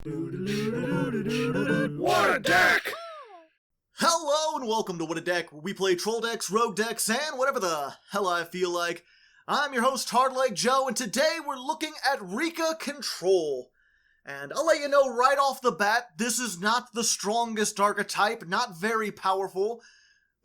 What a deck! Hello and welcome to What a Deck, where we play troll decks, rogue decks, and whatever the hell I feel like. I'm your host, Hardleg Joe, and today we're looking at Rikka Control. And I'll let you know right off the bat, this is not the strongest archetype, not very powerful,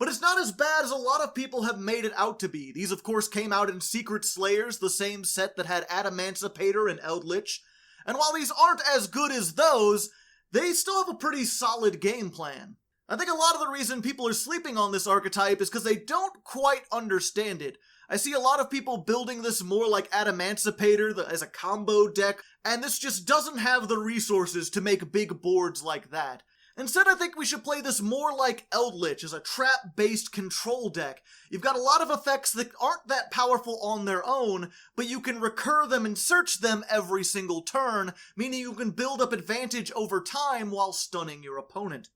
but it's not as bad as a lot of people have made it out to be. These, of course, came out in Secret Slayers, the same set that had Adamantipator and Eldritch. And while these aren't as good as those, they still have a pretty solid game plan. I think a lot of the reason people are sleeping on this archetype is because they don't quite understand it. I see a lot of people building this more like Adamantipator as a combo deck, and this just doesn't have the resources to make big boards like that. Instead, I think we should play this more like Eldritch as a trap-based control deck. You've got a lot of effects that aren't that powerful on their own, but you can recur them and search them every single turn, meaning you can build up advantage over time while stunning your opponent.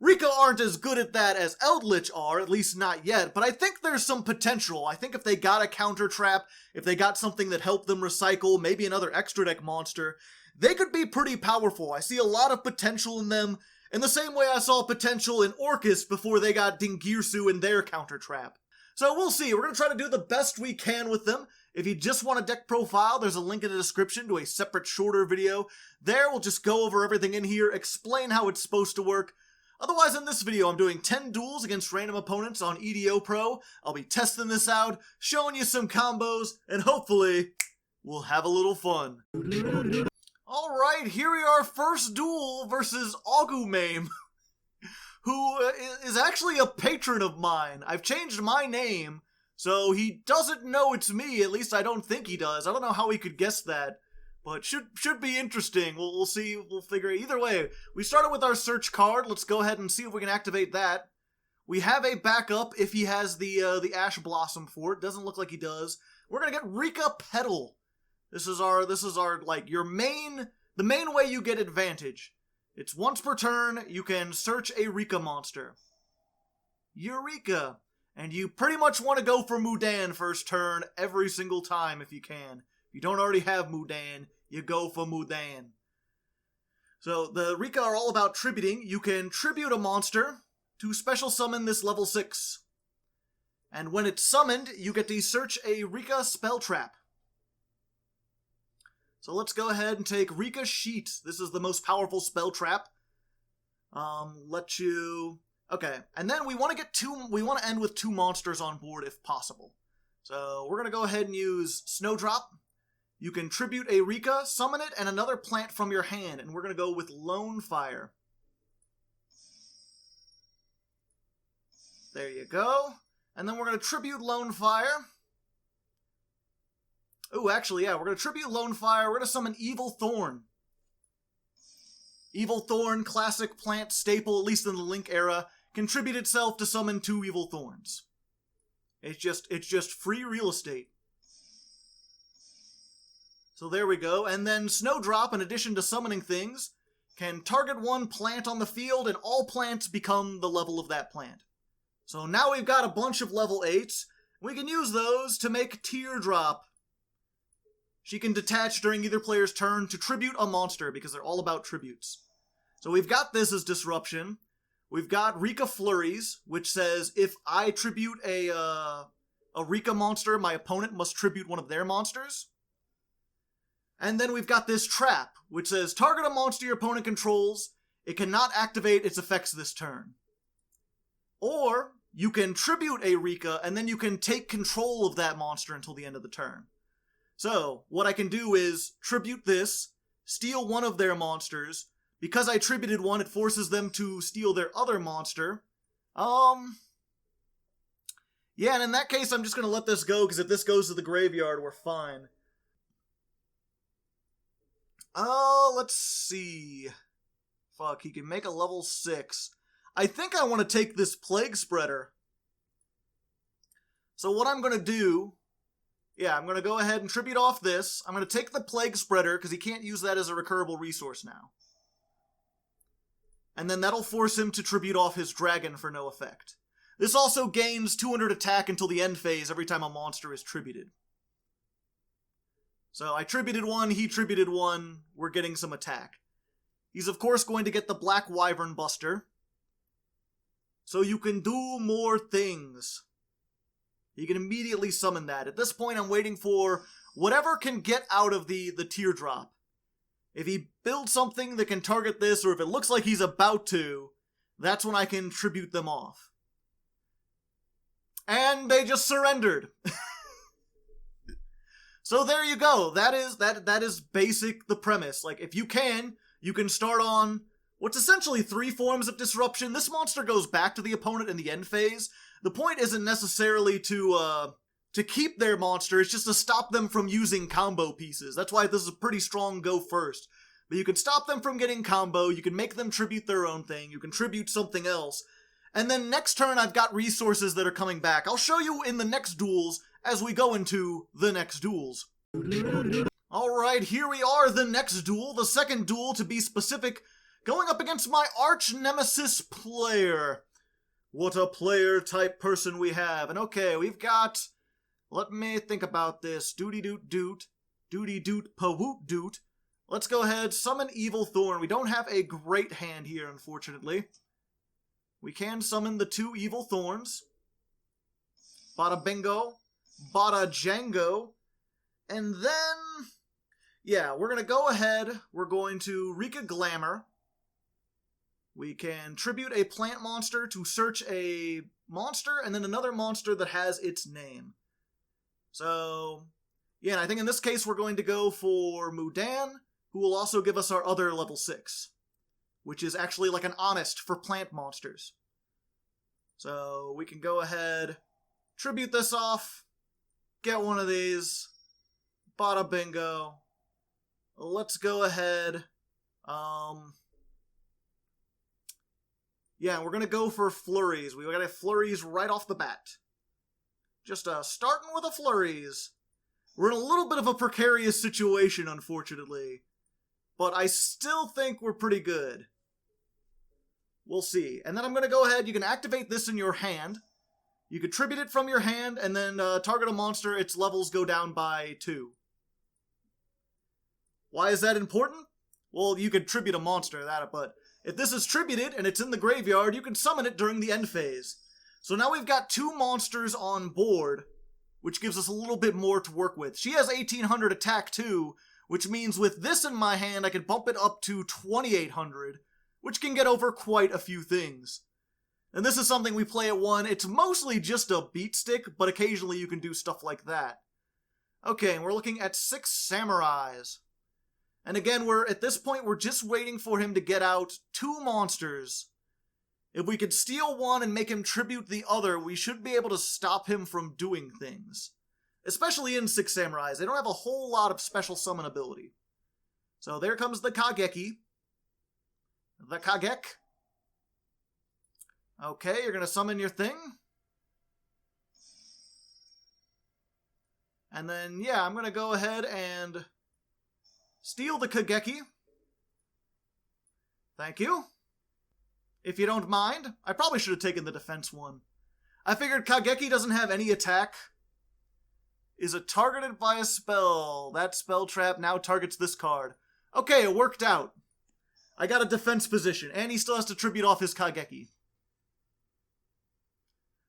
Rikka aren't as good at that as Eldritch are, at least not yet, but I think there's some potential. I think if they got a counter trap, if they got something that helped them recycle, maybe another extra deck monster, they could be pretty powerful. I see a lot of potential in them, in the same way I saw potential in Orcus before they got Dingirsu and their counter trap. So we'll see. We're going to try to do the best we can with them. If you just want a deck profile, there's a link in the description to a separate shorter video. There we'll just go over everything in here, explain how it's supposed to work. Otherwise, in this video, I'm doing 10 duels against random opponents on YGOPro. I'll be testing this out, showing you some combos, and hopefully, we'll have a little fun. Alright, here we are, first duel versus AuguMame, who is actually a patron of mine. I've changed my name, so he doesn't know it's me, at least I don't think he does. I don't know how he could guess that, but should be interesting. We'll see, we'll figure it. Either way, we started with our search card. Let's go ahead and see if we can activate that. We have a backup if he has the Ash Blossom for it. Doesn't look like he does. We're gonna get Rikka Petal. This is our, like, the main way you get advantage. It's once per turn, you can search a Rikka monster. Eureka! And you pretty much want to go for Mudan first turn every single time if you can. If you don't already have Mudan, you go for Mudan. So, the Rikka are all about tributing. You can tribute a monster to special summon this level 6. And when it's summoned, you get to search a Rikka spell trap. So let's go ahead and take Rikka Sheet. This is the most powerful spell trap. Okay, and then we want to end with 2 monsters on board if possible. So we're going to go ahead and use Snowdrop. You can tribute a Rikka, summon it, and another plant from your hand, and we're going to go with Lone Fire. There you go. And then we're going to tribute Lone Fire. Ooh, actually, yeah, we're going to tribute Lone Fire. We're going to summon Evil Thorn. Evil Thorn, classic plant staple, at least in the Link era, contribute itself to summon 2 Evil Thorns. It's just free real estate. So there we go. And then Snowdrop, in addition to summoning things, can target 1 plant on the field, and all plants become the level of that plant. So now we've got a bunch of level 8s. We can use those to make Teardrop. She can detach during either player's turn to tribute a monster, because they're all about tributes. So we've got this as disruption. We've got Rikka Flurries, which says if I tribute a Rikka monster, my opponent must tribute one of their monsters. And then we've got this trap, which says target a monster your opponent controls. It cannot activate its effects this turn. Or you can tribute a Rikka, and then you can take control of that monster until the end of the turn. So, what I can do is tribute this, steal one of their monsters. Because I tributed one, it forces them to steal their other monster. Yeah, and in that case, I'm just going to let this go, because if this goes to the graveyard, we're fine. Let's see. Fuck, he can make a level 6. I think I want to take this Plague Spreader. So what I'm going to do... Yeah, I'm going to go ahead and tribute off this. I'm going to take the Plague Spreader, because he can't use that as a recurable resource now. And then that'll force him to tribute off his dragon for no effect. This also gains 200 attack until the end phase every time a monster is tributed. So I tributed one, he tributed one, we're getting some attack. He's of course going to get the Black Wyvern Buster. So you can do more things. You can immediately summon that. At this point, I'm waiting for whatever can get out of the teardrop. If he builds something that can target this, or if it looks like he's about to, that's when I can tribute them off. And they just surrendered. So there you go. That is basic the premise. Like, if you can start on what's essentially 3 forms of disruption. This monster goes back to the opponent in the end phase. The point isn't necessarily to keep their monster, it's just to stop them from using combo pieces. That's why this is a pretty strong go first. But you can stop them from getting combo, you can make them tribute their own thing, you can tribute something else. And then next turn I've got resources that are coming back. I'll show you in the next duels as we go into the next duels. Alright, here we are, the next duel, the second duel to be specific, going up against my arch nemesis player. What a player type person we have. And okay, we've got, let me think about this, doody doot doot, doody doot pa-woot doot. Let's go ahead, summon Evil Thorn. We don't have a great hand here, unfortunately. We can summon the 2 Evil Thorns. Bada bingo, bada jango. And then, yeah, we're going to go ahead, we're going to Rikka Glamour. We can tribute a plant monster to search a monster, and then another monster that has its name. So, yeah, and I think in this case we're going to go for Mudan, who will also give us our other level 6, which is actually like an honest for plant monsters. So we can go ahead, tribute this off, get one of these, bada bingo. Let's go ahead, yeah, we're going to go for Flurries. We got a Flurries right off the bat. Just starting with a Flurries. We're in a little bit of a precarious situation, unfortunately. But I still think we're pretty good. We'll see. And then I'm going to go ahead, you can activate this in your hand. You can tribute it from your hand, and then target a monster, its levels go down by 2. Why is that important? Well, you could tribute a monster, but if this is tributed and it's in the graveyard, you can summon it during the end phase. So now we've got 2 monsters on board, which gives us a little bit more to work with. She has 1800 attack too, which means with this in my hand, I can bump it up to 2800, which can get over quite a few things. And this is something we play at 1. It's mostly just a beat stick, but occasionally you can do stuff like that. Okay, and we're looking at 6 samurais. And again, at this point, we're just waiting for him to get out 2 monsters. If we could steal one and make him tribute the other, we should be able to stop him from doing things. Especially in 6 samurais. They don't have a whole lot of special summon ability. So there comes the Kageki. The Kagek. Okay, you're going to summon your thing. And then, yeah, I'm going to go ahead and steal the Kageki. Thank you. If you don't mind. I probably should have taken the defense one. I figured Kageki doesn't have any attack. Is it targeted by a spell? That spell trap now targets this card. Okay, it worked out. I got a defense position, and he still has to tribute off his Kageki.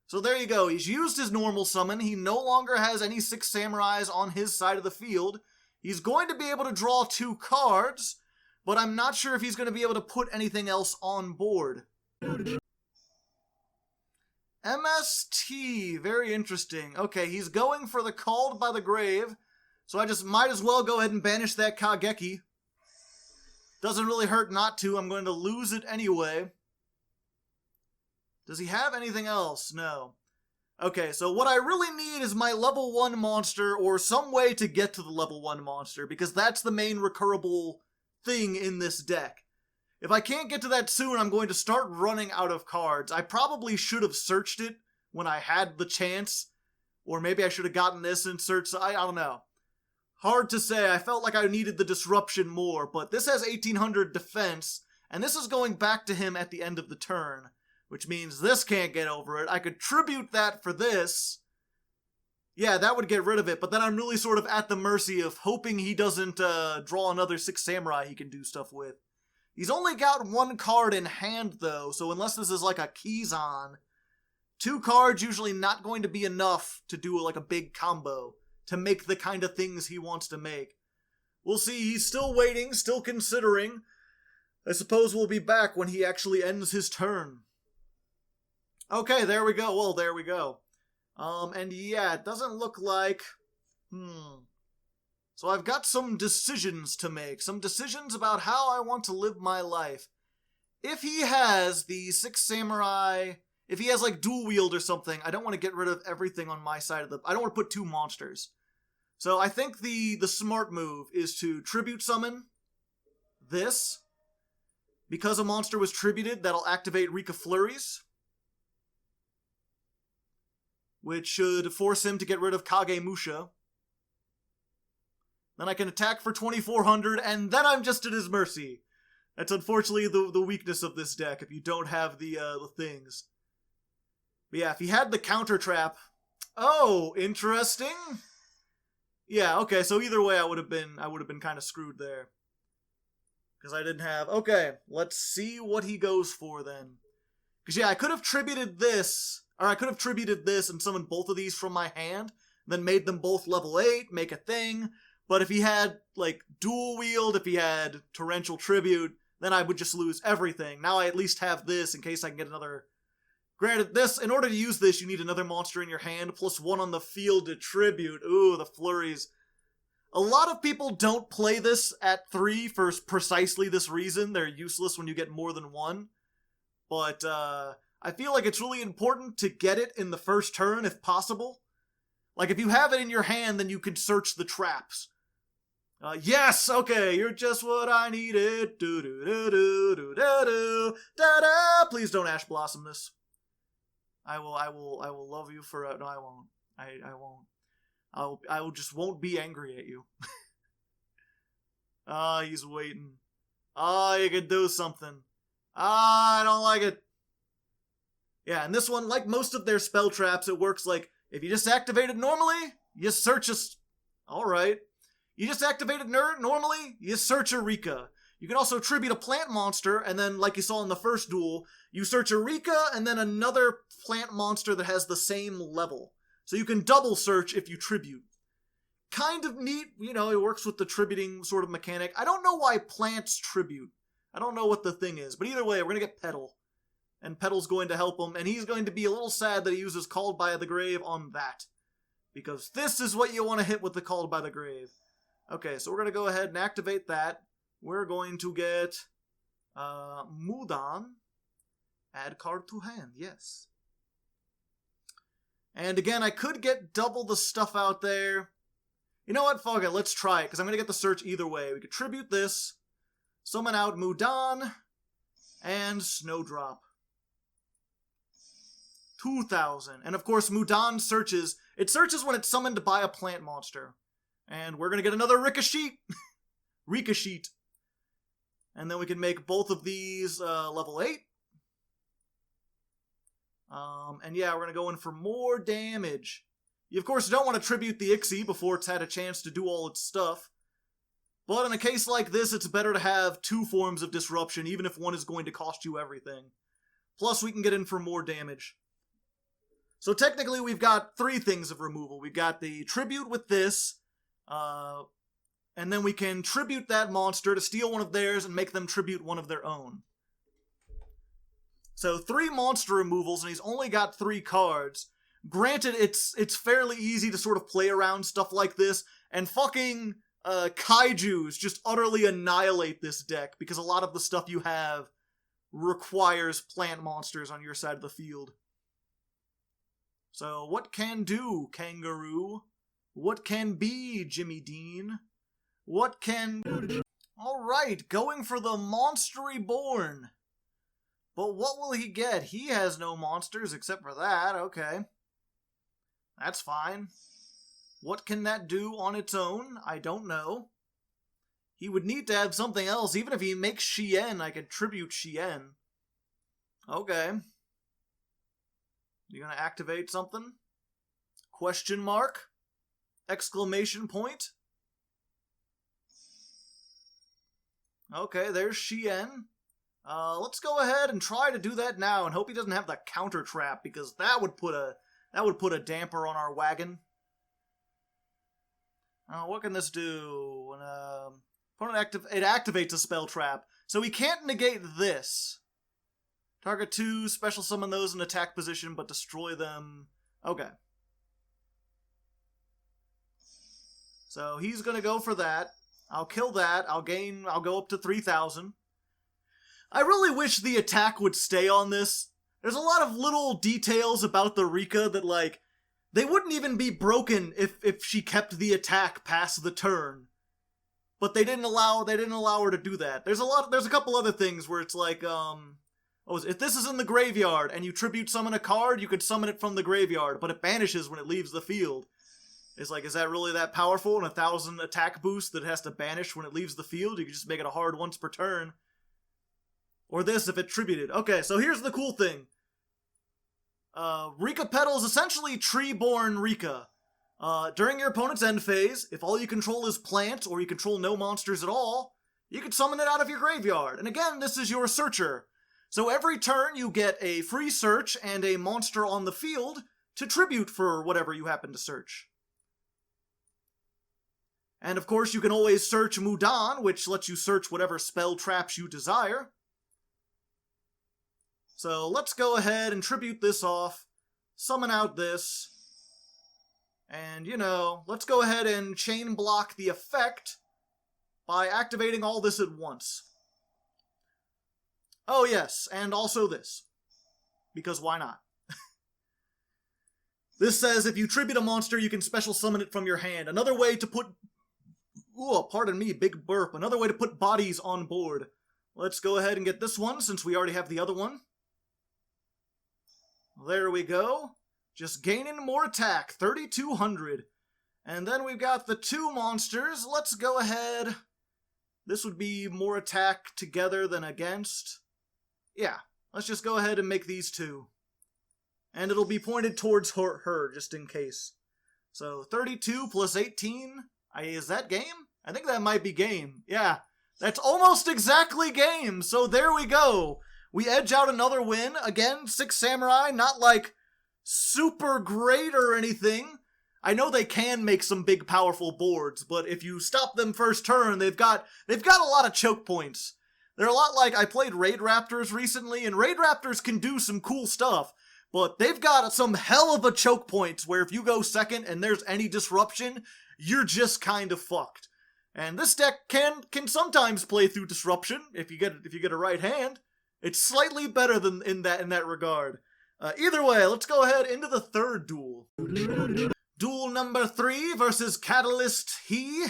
So there you go. He's used his normal summon. He no longer has any 6 samurais on his side of the field. He's going to be able to draw 2 cards, but I'm not sure if he's going to be able to put anything else on board. MST, very interesting. Okay, he's going for the Called by the Grave, so I just might as well go ahead and banish that Kageki. Doesn't really hurt not to. I'm going to lose it anyway. Does he have anything else? No. Okay, so what I really need is my level 1 monster, or some way to get to the level 1 monster, because that's the main recurable thing in this deck. If I can't get to that soon, I'm going to start running out of cards. I probably should have searched it when I had the chance, or maybe I should have gotten this and searched, I don't know. Hard to say. I felt like I needed the disruption more, but this has 1800 defense, and this is going back to him at the end of the turn. Which means this can't get over it. I could tribute that for this. Yeah, that would get rid of it, but then I'm really sort of at the mercy of hoping he doesn't draw another 6 samurai he can do stuff with. He's only got one card in hand, though, so unless this is like a Keyzon, 2 cards usually not going to be enough to do like a big combo, to make the kind of things he wants to make. We'll see, he's still waiting, still considering. I suppose we'll be back when he actually ends his turn. Okay, there we go, well, there we go. And yeah, it doesn't look like... So I've got some decisions to make, some decisions about how I want to live my life. If he has the 6 Samurai, if he has like dual wield or something, I don't want to get rid of everything on my side of the... I don't want to put 2 monsters. So I think the smart move is to tribute summon this. Because a monster was tributed, that'll activate Rikka Flurries, which should force him to get rid of Kagemusha. Then I can attack for 2400, and then I'm just at his mercy. That's unfortunately the weakness of this deck, if you don't have the things. But yeah, if he had the counter trap... Oh, interesting. Yeah, okay, so either way I would have been kind of screwed there. Because I didn't have... Okay, let's see what he goes for then. Because yeah, I could have tributed this, or I could have tributed this and summoned both of these from my hand, then made them both level 8, make a thing... But if he had, like, dual wield, if he had torrential tribute, then I would just lose everything. Now I at least have this in case I can get another... Granted, this, in order to use this, you need another monster in your hand, plus 1 on the field to tribute. Ooh, the flurries. A lot of people don't play this at 3 for precisely this reason. They're useless when you get more than 1. But, I feel like it's really important to get it in the first turn, if possible. Like, if you have it in your hand, then you can search the traps. Yes, okay, you're just what I needed. Do-do-do-do-do-do-do. Da-da! Please don't Ash Blossom this. I will love you for... No, I won't. I won't. I will just won't be angry at you. He's waiting. You can do something. I don't like it. Yeah, and this one, like most of their spell traps, it works like, if you just activate it normally, you search a... Alright. You just activated normally, you search a Rikka. You can also tribute a plant monster, and then, like you saw in the first duel, you search a Rikka, and then another plant monster that has the same level. So you can double search if you tribute. Kind of neat, you know, it works with the tributing sort of mechanic. I don't know why plants tribute. I don't know what the thing is, but either way, we're gonna get Petal. And Petal's going to help him, and he's going to be a little sad that he uses Called by the Grave on that. Because this is what you want to hit with the Called by the Grave. Okay, so we're going to go ahead and activate that. We're going to get Mudan. Add card to hand, yes. And again, I could get double the stuff out there. You know what? Fuck it, let's try it, because I'm going to get the search either way. We could tribute this, summon out Mudan, and Snowdrop. 2,000. And of course, Mudan searches. It searches when it's summoned by a plant monster. And we're going to get another Rikka Sheet. Rikka Sheet. And then we can make both of these level 8. And yeah, we're going to go in for more damage. You, of course, don't want to tribute the Ixie before it's had a chance to do all its stuff. But in a case like this, it's better to have 2 forms of disruption, even if one is going to cost you everything. Plus, we can get in for more damage. So technically, we've got 3 things of removal. We've got the tribute with this, and then we can tribute that monster to steal one of theirs and make them tribute one of their own. So 3 monster removals, and he's only got 3 cards. Granted, it's fairly easy to sort of play around stuff like this, and fucking kaijus just utterly annihilate this deck, because a lot of the stuff you have requires plant monsters on your side of the field. So, what can do, Kangaroo? What can be, Jimmy Dean? What can... Alright, going for the Monster Reborn. But what will he get? He has no monsters except for that, okay. That's fine. What can that do on its own? I don't know. He would need to have something else. Even if he makes Shien, I could tribute Shien. Okay. You gonna activate something? Question mark? Exclamation point? Okay, there's Shien. Let's go ahead and try to do that now and hope he doesn't have the counter trap, because that would put a damper on our wagon. What can this do? It activates a spell trap, so we can't negate this. Target 2, special summon those in attack position, but destroy them. Okay. So he's gonna go for that. I'll kill that. I'll go up to 3,000. I really wish the attack would stay on this. There's a lot of little details about the Rikka that, like, they wouldn't even be broken if she kept the attack past the turn. But they didn't allow her to do that. There's a couple other things where it's like, if this is in the graveyard and you tribute summon a card, you could summon it from the graveyard, but it banishes when it leaves the field. It's like, is that really that powerful? And 1,000 attack boost that it has to banish when it leaves the field? You can just make it a hard once per turn. Or this if it tributed. Okay, so here's the cool thing. Rikka Petal is essentially Tree-born Rikka. During your opponent's end phase, if all you control is plants or you control no monsters at all, you can summon it out of your graveyard. And again, this is your searcher. So every turn you get a free search and a monster on the field to tribute for whatever you happen to search. And of course you can always search Mudan, which lets you search whatever spell traps you desire. So let's go ahead and tribute this off, summon out this, and, let's go ahead and chain block the effect by activating all this at once. Oh yes, and also this, because why not? This says if you tribute a monster, you can special summon it from your hand. Another way to put... Ooh, pardon me, big burp. Another way to put bodies on board. Let's go ahead and get this one, since we already have the other one. There we go. Just gaining more attack, 3,200. And then we've got the 2 monsters. Let's go ahead. This would be more attack together than against. Yeah, let's just go ahead and make these 2. And it'll be pointed towards her just in case. So 32 plus 18. Is that game? I think that might be game. Yeah, that's almost exactly game. So there we go. We edge out another win. Again, 6 Samurai, not like super great or anything. I know they can make some big powerful boards, but if you stop them first turn, they've got a lot of choke points. They're a lot like, I played Raidraptors recently, and Raidraptors can do some cool stuff, but they've got some hell of a choke points where if you go second and there's any disruption, you're just kind of fucked. And this deck can sometimes play through disruption if you get a right hand. It's slightly better than in that regard. Either way, let's go ahead into the third duel. Duel number 3 versus Catalyst he,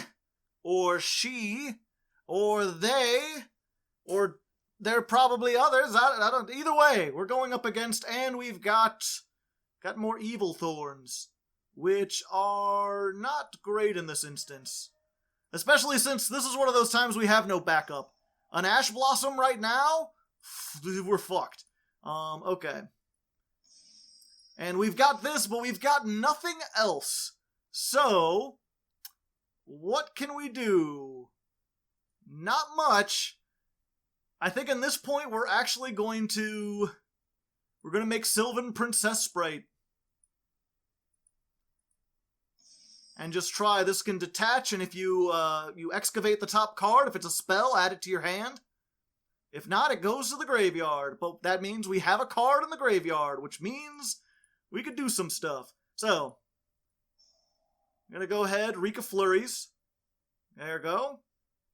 or she, or they, or there are probably others. I don't. Either way, we're going up against, and we've got more Evil Thorns, which are not great in this instance, especially since this is one of those times we have no backup. An Ash Blossom right now. We're fucked. Okay. And we've got this, but we've got nothing else. So, what can we do? Not much. I think in this point we're actually going to make Sylvan Princess Sprite. And just try. This can detach, and if you excavate the top card, if it's a spell, add it to your hand. If not, it goes to the graveyard. But that means we have a card in the graveyard, which means we could do some stuff. So, I'm going to go ahead, Rikka Flurries. There we go.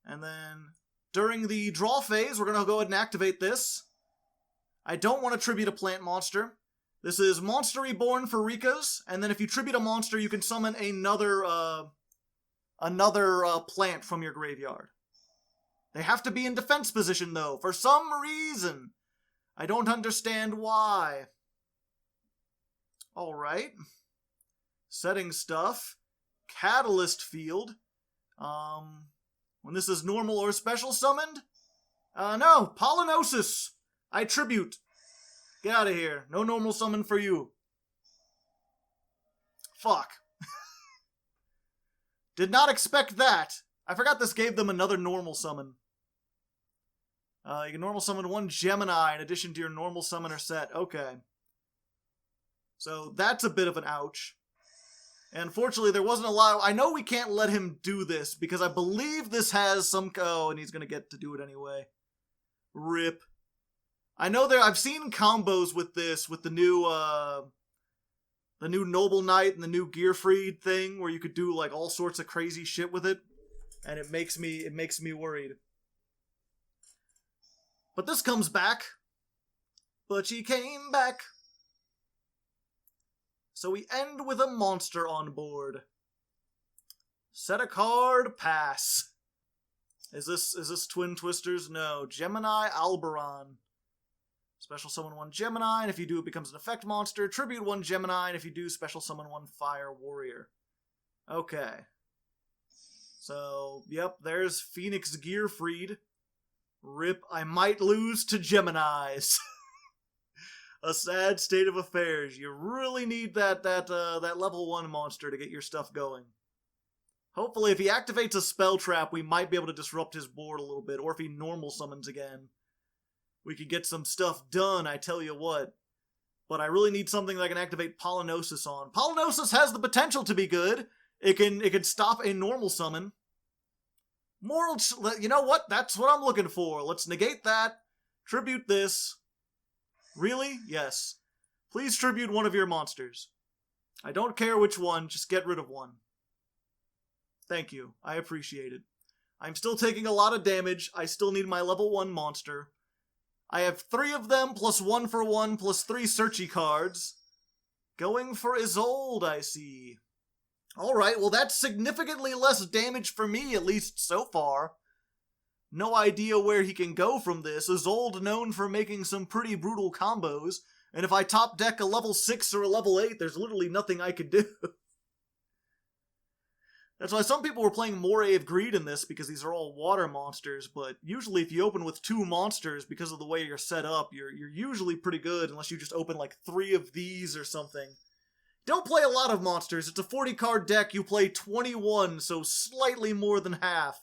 And then, during the draw phase, we're going to go ahead and activate this. I don't want to tribute a plant monster. This is Monster Reborn for Rikkas, and then if you tribute a monster, you can summon another plant from your graveyard. They have to be in defense position, though, for some reason. I don't understand why. Alright. Setting stuff. Catalyst field. When this is normal or special summoned? No, Pollinosis. I tribute. Get out of here. No normal summon for you. Fuck. Did not expect that. I forgot this gave them another normal summon. You can normal summon 1 Gemini in addition to your normal summoner set. Okay. So that's a bit of an ouch. And unfortunately, there wasn't a lot. I know we can't let him do this because I believe this has some. Oh, and he's gonna get to do it anyway. Rip. I know I've seen combos with this, with the new Noble Knight and the new Gearfried thing, where you could do like all sorts of crazy shit with it, and it makes me worried. But this comes back. But she came back. So we end with a monster on board. Set a card, pass. Is this Twin Twisters? No. Gemini Alberon. Special summon 1 Gemini, and if you do, it becomes an effect monster. Tribute 1 Gemini, and if you do, special summon 1 Fire Warrior. Okay. So, yep, there's Phoenix Gearfried. Rip, I might lose to Geminis. A sad state of affairs. You really need that level 1 monster to get your stuff going. Hopefully, if he activates a spell trap, we might be able to disrupt his board a little bit, or if he normal summons again. We could get some stuff done, I tell you what. But I really need something that I can activate Pollinosis on. Pollinosis has the potential to be good. It can stop a normal summon. You know what? That's what I'm looking for. Let's negate that. Tribute this. Really? Yes. Please tribute one of your monsters. I don't care which one, just get rid of one. Thank you. I appreciate it. I'm still taking a lot of damage. I still need my level 1 monster. I have 3 of them, plus 1 for 1, plus 3 searchy cards. Going for Isolde, I see. Alright, well that's significantly less damage for me, at least so far. No idea where he can go from this. Isolde known for making some pretty brutal combos, and if I top deck a level 6 or a level 8, there's literally nothing I could do. That's why some people were playing Moray of Greed in this, because these are all water monsters, but usually if you open with 2 monsters, because of the way you're set up, you're usually pretty good, unless you just open like 3 of these or something. Don't play a lot of monsters. It's a 40-card deck. You play 21, so slightly more than half.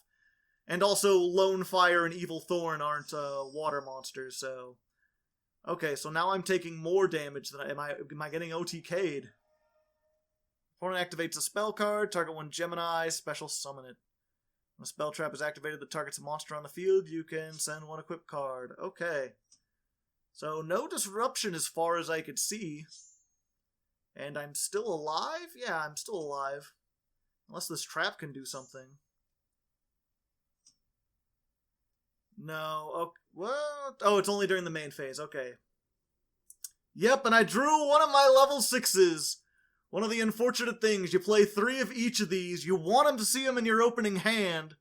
And also, Lone Fire and Evil Thorn aren't water monsters, so... Okay, so now I'm taking more damage than am I getting OTK'd? Opponent activates a spell card, target 1 Gemini, special summon it. When a spell trap is activated that targets a monster on the field, you can send 1 equipped card. Okay. So, no disruption as far as I could see. And I'm still alive? Yeah, I'm still alive. Unless this trap can do something. No. Okay. What? Oh, it's only during the main phase. Okay. Yep, and I drew one of my level 6s. One of the unfortunate things, you play 3 of each of these, you want them to see them in your opening hand,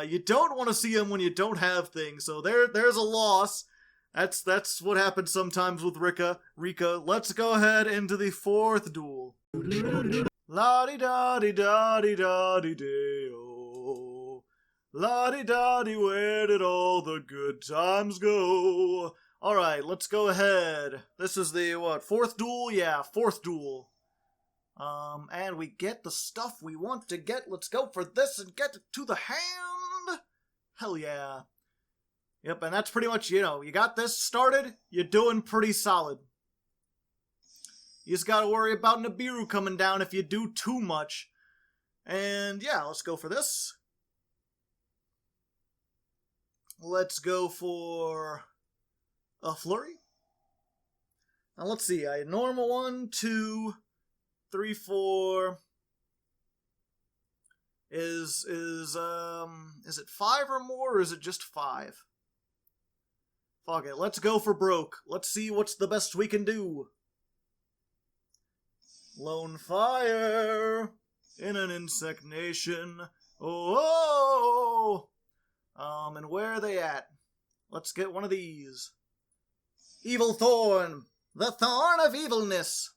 you don't want to see them when you don't have things, so there's a loss. That's what happens sometimes with Rikka. Let's go ahead into the 4th duel. La-di-da-di-da-di-da-di-day-o. La-di-da-di, where did all the good times go? Alright, let's go ahead. This is the, 4th duel? Yeah, 4th duel. And we get the stuff we want to get. Let's go for this and get it to the hand. Hell yeah. Yep, and that's pretty much, you got this started, you're doing pretty solid. You just gotta worry about Nibiru coming down if you do too much. And yeah, let's go for this. Let's go for a flurry. Now let's see, I normal 1, 2... 3, 4 is it 5 or more, or is it just 5? Fuck it, let's go for broke. Let's see what's the best we can do. Lone Fire in an insect nation. Oh, and where are they at? Let's get one of these. Evil Thorn, the Thorn of Evilness.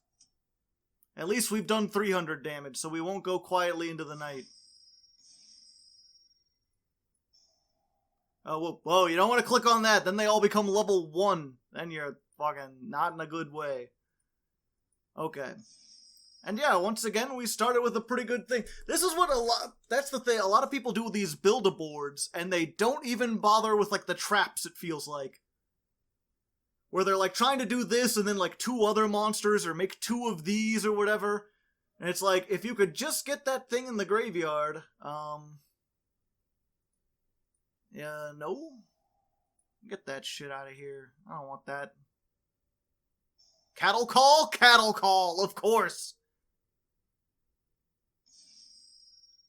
At least we've done 300 damage, so we won't go quietly into the night. Oh, whoa, you don't want to click on that, then they all become level 1. Then you're fucking not in a good way. Okay. And yeah, once again, we started with a pretty good thing. This is what that's the thing, a lot of people do with these build-a-boards, and they don't even bother with, like, the traps, it feels like. Where they're, like, trying to do this and then, like, 2 other monsters, or make 2 of these, or whatever. And it's like, if you could just get that thing in the graveyard, yeah, no? Get that shit out of here. I don't want that. Cattle call? Cattle call, of course!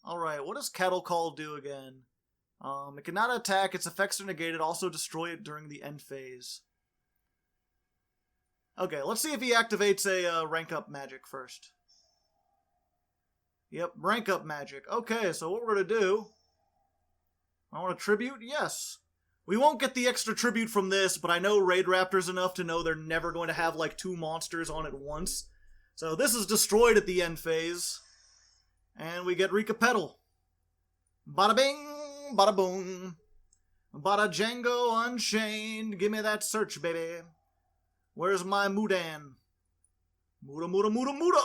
Alright, what does Cattle Call do again? It cannot attack, its effects are negated, also destroy it during the end phase. Okay, let's see if he activates a rank up magic first. Yep, rank up magic. Okay, so what we're gonna do... I want a tribute? Yes. We won't get the extra tribute from this, but I know Raidraptors enough to know they're never going to have like 2 monsters on at once. So this is destroyed at the end phase. And we get Rikka Petal. Bada bing, bada boom. Bada Django Unchained. Give me that search, baby. Where's my Mudan? Muda, muda, muda, muda!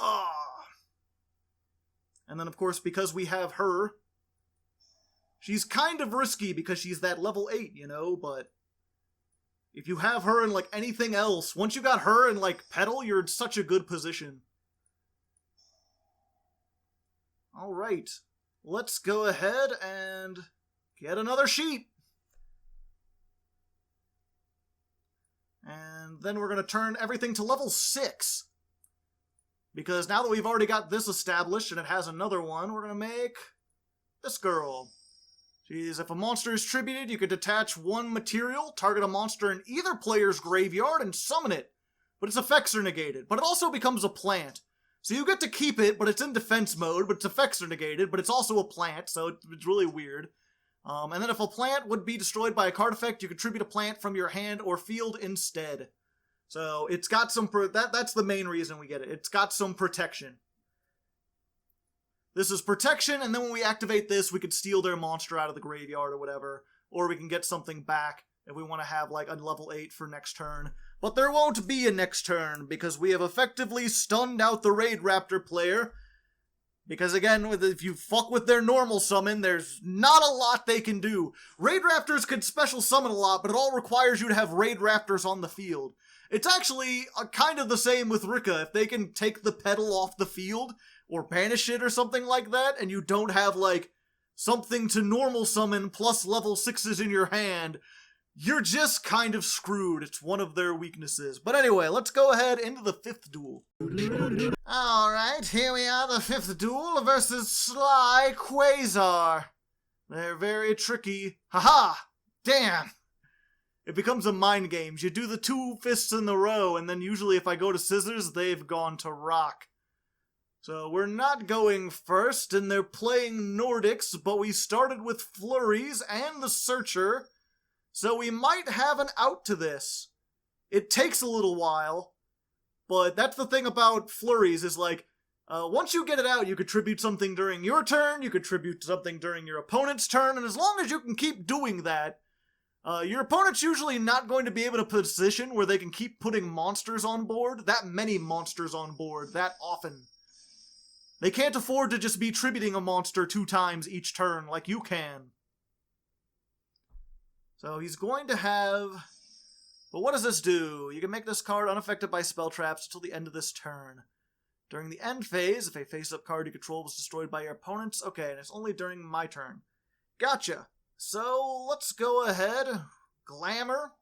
And then, of course, because we have her, she's kind of risky because she's that level 8, you know, but if you have her and, like, anything else, once you got her and, like, Petal, you're in such a good position. Alright, let's go ahead and get another sheet. And then we're going to turn everything to level 6. Because now that we've already got this established and it has another one, we're going to make this girl. Jeez, if a monster is tributed, you can detach 1 material, target a monster in either player's graveyard, and summon it. But its effects are negated. But it also becomes a plant. So you get to keep it, but it's in defense mode, but its effects are negated, but it's also a plant, so it's really weird. And then if a plant would be destroyed by a card effect, you contribute a plant from your hand or field instead. So it's got some... that's the main reason we get it. It's got some protection. This is protection, and then when we activate this, we could steal their monster out of the graveyard or whatever. Or we can get something back if we want to have, like, a level 8 for next turn. But there won't be a next turn, because we have effectively stunned out the Raidraptor player. Because again, if you fuck with their normal summon, there's not a lot they can do. Raidraptors can special summon a lot, but it all requires you to have Raidraptors on the field. It's actually kind of the same with Rikka. If they can take the Petal off the field, or banish it or something like that, and you don't have, like, something to normal summon plus level 6s in your hand, you're just kind of screwed. It's one of their weaknesses. But anyway, let's go ahead into the 5th duel. Alright, here we are, the 5th duel versus Sly Quasar. They're very tricky. Haha! Damn! It becomes a mind game. You do the 2 fists in a row, and then usually if I go to scissors, they've gone to rock. So we're not going first, and they're playing Nordics, but we started with Flurries and the Searcher, so we might have an out to this. It takes a little while, but that's the thing about Flurries, is like, once you get it out, you contribute something during your turn, you contribute something during your opponent's turn, and as long as you can keep doing that, your opponent's usually not going to be able to position where they can keep putting monsters on board, that many monsters on board, that often. They can't afford to just be tributing a monster 2 times each turn like you can. So he's going to have... But what does this do? You can make this card unaffected by spell traps until the end of this turn. During the end phase, if a face-up card you control was destroyed by your opponents, okay, and it's only during my turn. Gotcha. So let's go ahead. Glamour.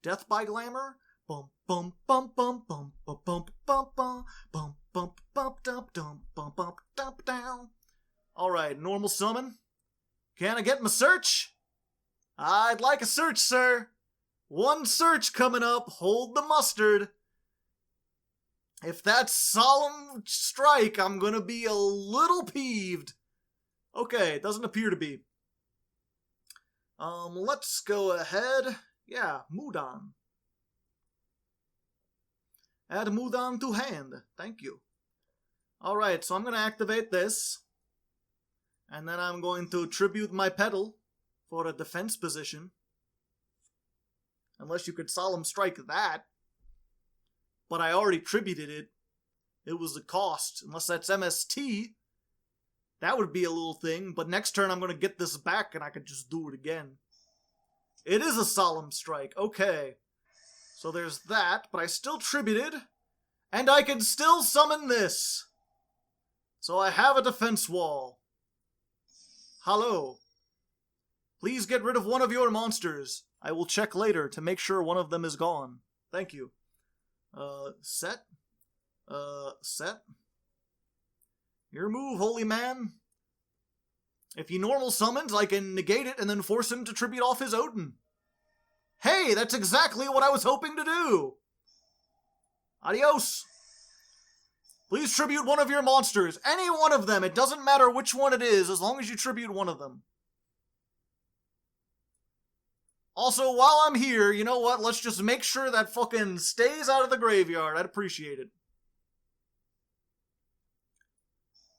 Death by Glamour. Bum bum bum bum bum bum bum bum bum bum bum bum dump dump bum bum dump down. Alright, normal summon. Can I get my search? I'd like a search, sir. 1 search coming up. Hold the mustard. If that's solemn strike, I'm gonna be a little peeved. Okay, it doesn't appear to be. Let's go ahead. Yeah, Mudan. Add Mudan to hand. Thank you. Alright, so I'm going to activate this. And then I'm going to tribute my Petal for a defense position. Unless you could solemn strike that. But I already tributed it. it was a cost. Unless that's MST. That would be a little thing, but next turn I'm going to get this back and I could just do it again. It is a solemn strike, okay. So there's that, but I still tributed, and I can still summon this. So I have a defense wall. Hello. Please get rid of one of your monsters. I will check later to make sure one of them is gone. Thank you. Set. Set. Your move, holy man. If he normal summons, I can negate it and then force him to tribute off his Odin. Hey, that's exactly what I was hoping to do! Adios! Please tribute one of your monsters. Any one of them. It doesn't matter which one it is, as long as you tribute one of them. Also, while I'm here, you know what? Let's just make sure that fucking stays out of the graveyard. I'd appreciate it.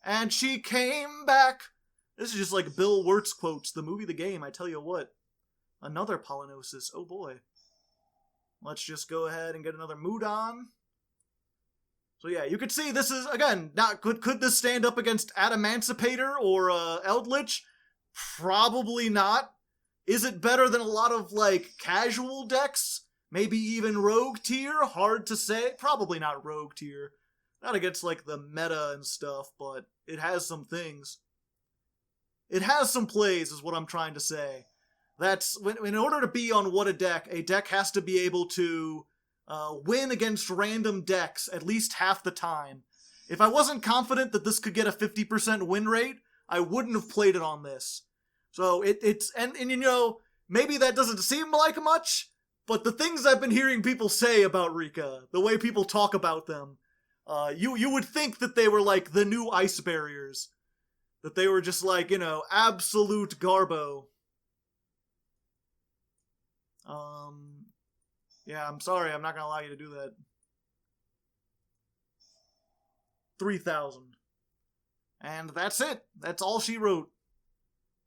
And she came back. This is just like Bill Wirtz quotes, the movie The Game, I tell you what. Another Pollinosis, oh boy. Let's just go ahead and get another mood on. So yeah, you could see this is, again, not could this stand up against Adamancipator or Eldritch? Probably not. Is it better than a lot of, like, casual decks? Maybe even Rogue tier? Hard to say. Probably not Rogue tier. Not against, like, the meta and stuff, but it has some things. It has some plays, is what I'm trying to say. That's, in order to be on What a deck has to be able to win against random decks at least half the time. If I wasn't confident that this could get a 50% win rate, I wouldn't have played it on this. So it's you know, maybe that doesn't seem like much, but the things I've been hearing people say about Rikka, the way people talk about them, you would think that they were like the new ice barriers. That they were just like, you know, absolute garbo. Yeah, I'm sorry, I'm not gonna allow you to do that. 3,000. And that's it. That's all she wrote.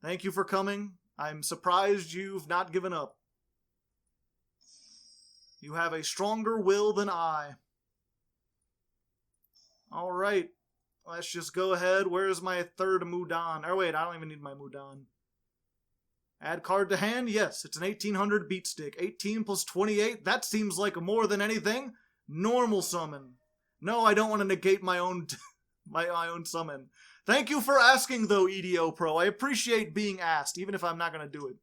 Thank you for coming. I'm surprised you've not given up. You have a stronger will than I. Alright. Let's just go ahead. Where's my third Mudan? Oh wait, I don't even need my Mudan. Add card to hand? Yes, it's an 1800 beat stick. 18 plus 28? That seems like more than anything. Normal summon. No, I don't want to negate my own my own summon. Thank you for asking, though, YGOPro. I appreciate being asked, even if I'm not going to do it.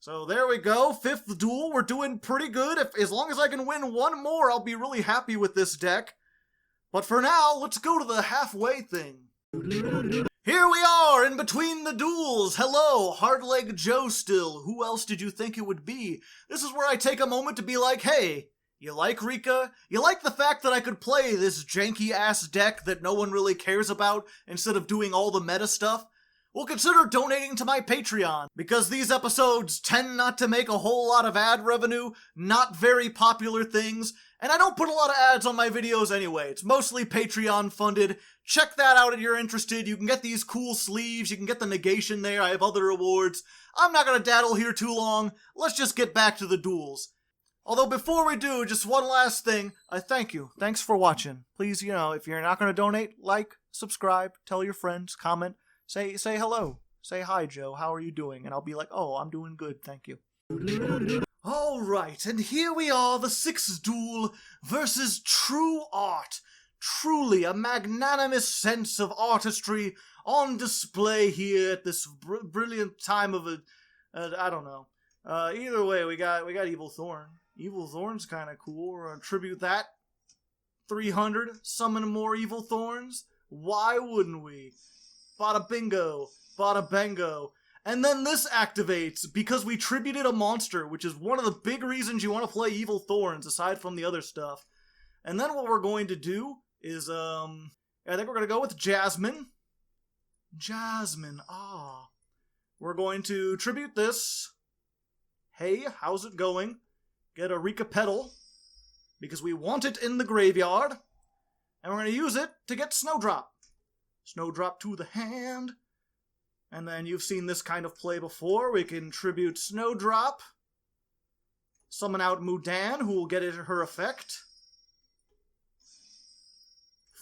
So there we go. 5th duel. We're doing pretty good. As long as I can win one more, I'll be really happy with this deck. But for now, let's go to the halfway thing. Here we are, in between the duels. Hello, Hardleg Joe still. Who else did you think it would be? This is where I take a moment to be like, hey, you like Rikka? You like the fact that I could play this janky-ass deck that no one really cares about instead of doing all the meta stuff? Well, consider donating to my Patreon, because these episodes tend not to make a whole lot of ad revenue, not very popular things, and I don't put a lot of ads on my videos anyway. It's mostly Patreon funded. Check that out if you're interested. You can get these cool sleeves, you can get the negation there, I have other rewards. I'm not gonna daddle here too long, let's just get back to the duels. Although before we do, just one last thing, I thank you. Thanks for watching. Please, you know, if you're not gonna donate, like, subscribe, tell your friends, comment, say hello. Say hi, Joe, how are you doing? And I'll be like, oh, I'm doing good, thank you. Alright, and here we are, the 6th duel versus true art. Truly a magnanimous sense of artistry on display here at this brilliant time of I don't know. Either way, we got Evil Thorn. Evil Thorn's kind of cool. We're gonna tribute that. 300, summon more Evil Thorns. Why wouldn't we? Bada bingo, bada bango. And then this activates because we tributed a monster, which is one of the big reasons you want to play Evil Thorns, aside from the other stuff. And then what we're going to do is, I think we're going to go with Jasmine. Jasmine, ah. We're going to tribute this. Hey, how's it going? Get a Rikka Petal, because we want it in the graveyard. And we're going to use it to get Snowdrop. Snowdrop to the hand. And then you've seen this kind of play before. We can tribute Snowdrop. Summon out Mudan, who will get her effect.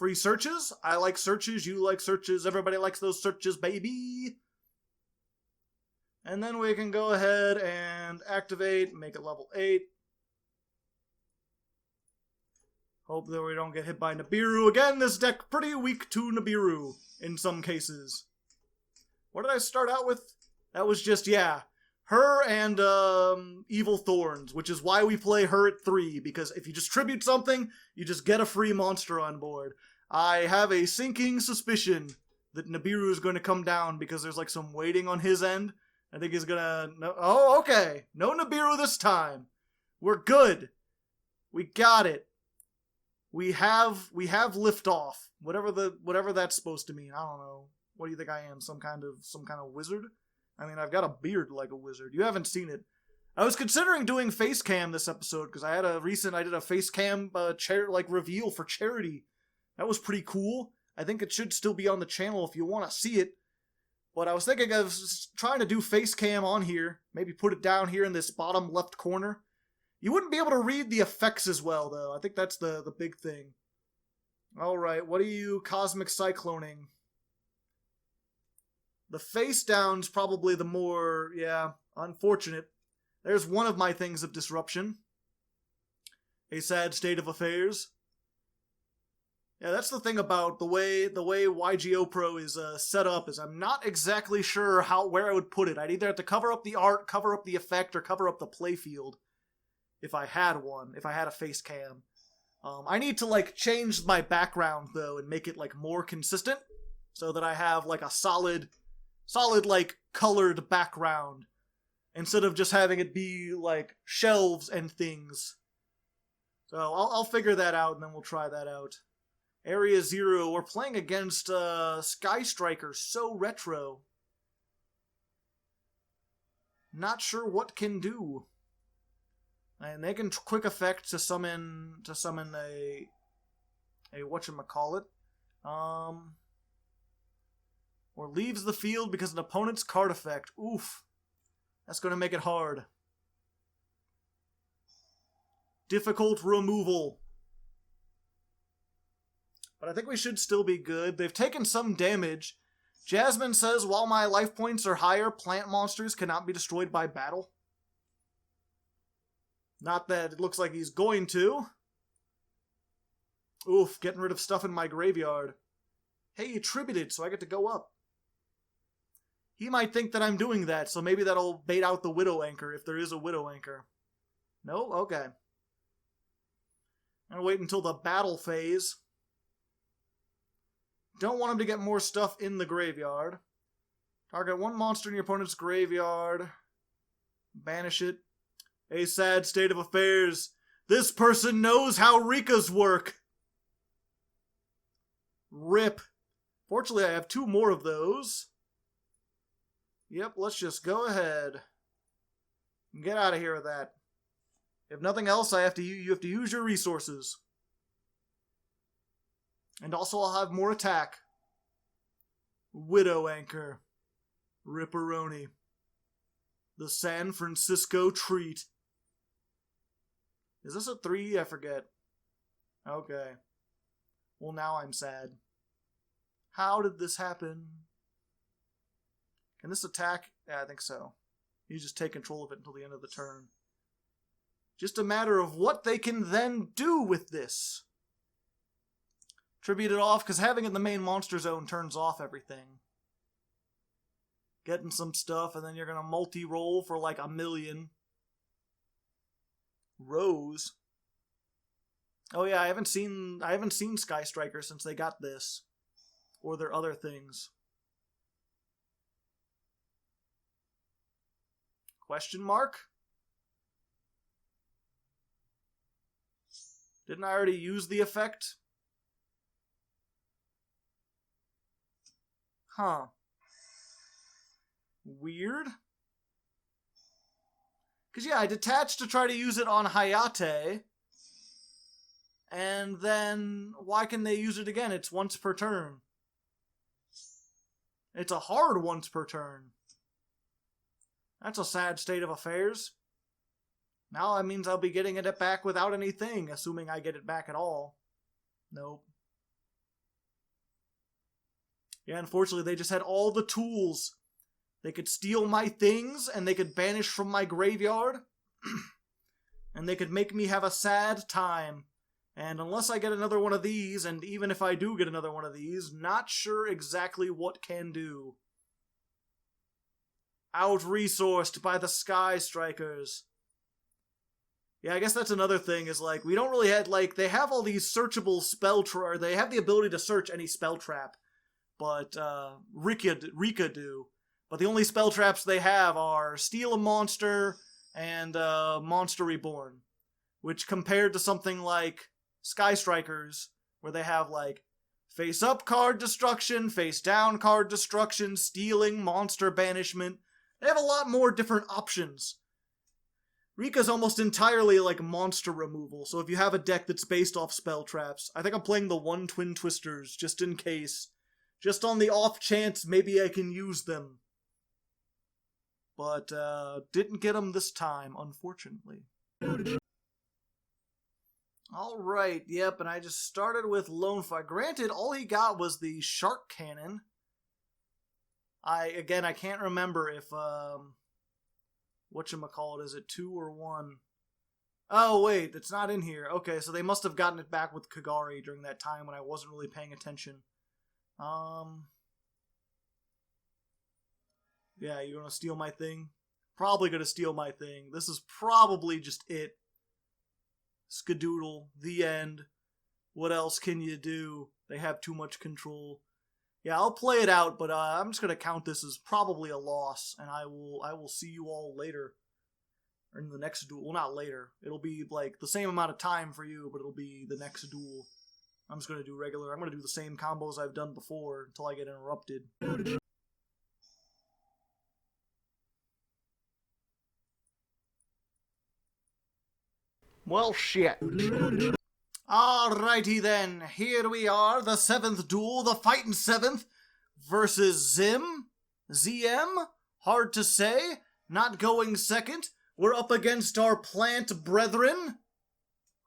Free searches. I like searches. You like searches. Everybody likes those searches, baby. And then we can go ahead and activate, make it level 8. Hope that we don't get hit by Nibiru. Again, this deck pretty weak to Nibiru in some cases. What did I start out with? That was just, yeah, her and Evil Thorns, which is why we play her at 3, because if you just tribute something, you just get a free monster on board. I have a sinking suspicion that Nibiru is going to come down because there's like some waiting on his end. I think he's gonna... No, oh, okay. No Nibiru this time. We're good. We got it. We have liftoff. Whatever that's supposed to mean. I don't know. What do you think I am? Some kind of wizard? I mean, I've got a beard like a wizard. You haven't seen it. I was considering doing face cam this episode because I did a face cam reveal for charity. That was pretty cool. I think it should still be on the channel if you want to see it. But I was thinking of trying to do face cam on here. Maybe put it down here in this bottom left corner. You wouldn't be able to read the effects as well, though. I think that's the big thing. Alright, what are you cosmic cycloning? The face down's probably the more, yeah, unfortunate. There's one of my things of disruption. A sad state of affairs. Yeah, that's the thing about the way YGOPro is set up, is I'm not exactly sure where I would put it. I'd either have to cover up the art, cover up the effect, or cover up the playfield. If I had one, if I had a face cam. I need to like change my background though and make it like more consistent so that I have like a solid like colored background instead of just having it be like shelves and things. So I'll figure that out and then we'll try that out. Area 0, we're playing against Sky Striker, so retro. Not sure what can do. And they can quick effect to summon a whatchamacallit. Or leaves the field because an opponent's card effect. Oof. That's going to make it hard. Difficult removal. But I think we should still be good. They've taken some damage. Jasmine says, while my life points are higher, plant monsters cannot be destroyed by battle. Not that it looks like he's going to. Oof, getting rid of stuff in my graveyard. Hey, you tributed, so I get to go up. He might think that I'm doing that, so maybe that'll bait out the Widow Anchor, if there is a Widow Anchor. No? Okay. I'm gonna wait until the battle phase. Don't want him to get more stuff in the graveyard. Target one monster in your opponent's graveyard. Banish it. A sad state of affairs. This person knows how Rikkas work. Rip. Fortunately, I have 2 more of those. Yep, let's just go ahead. Get out of here with that. If nothing else, you have to use your resources. And also I'll have more attack. Widow Anchor. Ripperoni. The San Francisco Treat. Is this a 3? I forget. Okay. Well, now I'm sad. How did this happen? Can this attack? Yeah, I think so. You just take control of it until the end of the turn. Just a matter of what they can then do with this. Tribute it off, because having it in the main monster zone turns off everything. Getting some stuff, and then you're going to multi-roll for like 1,000,000. Rose. Oh yeah, I haven't seen Sky Striker since they got this. Or their other things. Question mark? Didn't I already use the effect? Huh. Weird. Because, yeah, I detached to try to use it on Hayate. And then, why can they use it again? It's once per turn. It's a hard once per turn. That's a sad state of affairs. Now that means I'll be getting it back without anything, assuming I get it back at all. Nope. Yeah, unfortunately, they just had all the tools. They could steal my things, and they could banish from my graveyard. And they could make me have a sad time. And unless I get another one of these, and even if I do get another one of these, not sure exactly what can do. Out-resourced by the Sky Strikers. Yeah, I guess that's another thing, is like, we don't really have, like, they have all these searchable or they have the ability to search any spell trap. But, Rikka do. But the only spell traps they have are Steal a Monster and, Monster Reborn. Which, compared to something like Sky Strikers, where they have, like, face-up card destruction, face-down card destruction, stealing, monster banishment, they have a lot more different options. Rikka's almost entirely like monster removal, so if you have a deck that's based off spell traps, I think I'm playing the 1 Twin Twisters, just in case. Just on the off chance maybe I can use them. But, didn't get them this time, unfortunately. Alright, yep, and I just started with Lone Fire. Granted, all he got was the Shark Cannon. I can't remember if, whatchamacallit, is it 2 or 1? Oh, wait, it's not in here. Okay, so they must have gotten it back with Kagari during that time when I wasn't really paying attention. Yeah, you gonna steal my thing? Probably gonna steal my thing. This is probably just it. Skadoodle, the end. What else can you do? They have too much control. Yeah, I'll play it out, but I'm just gonna count this as probably a loss, and I will see you all later. Or in the next duel. Well, not later. It'll be like the same amount of time for you, but it'll be the next duel. I'm just gonna do regular. I'm gonna do the same combos I've done before until I get interrupted. Well, shit. Alrighty then, here we are, the 7th duel, the fightin' 7th, versus ZM? Hard to say, not going second. We're up against our plant brethren.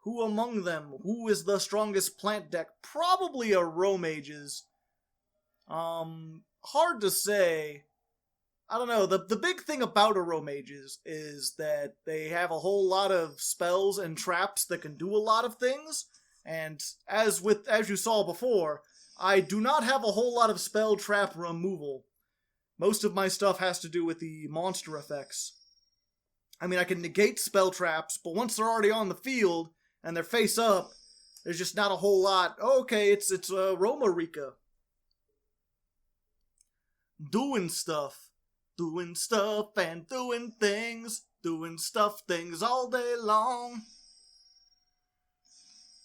Who among them? Who is the strongest plant deck? Probably Aromages. Hard to say. I don't know, the big thing about Aromages is that they have a whole lot of spells and traps that can do a lot of things, and as you saw before, I do not have a whole lot of spell trap removal. Most of my stuff has to do with the monster effects. I mean, I can negate spell traps, but once they're already on the field, and they're face up, there's just not a whole lot. Okay, it's Roma Rikka. Doing stuff and doing things all day long.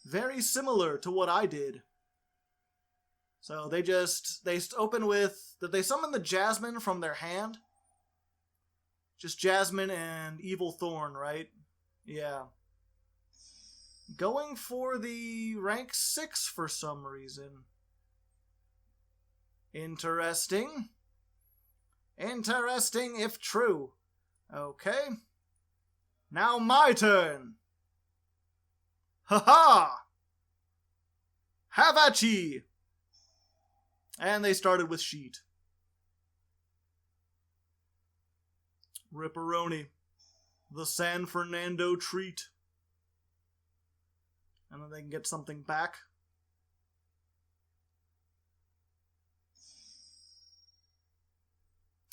Very similar to what I did. So they open with, did they summon the Jasmine from their hand? Just Jasmine and Evil Thorn, right? Yeah. Going for the rank 6 for some reason. Interesting. Interesting if true. Okay. Now my turn. Ha-ha! Have at ye! And they started with Sheet. Ripperoni. The San Fernando treat. And then they can get something back.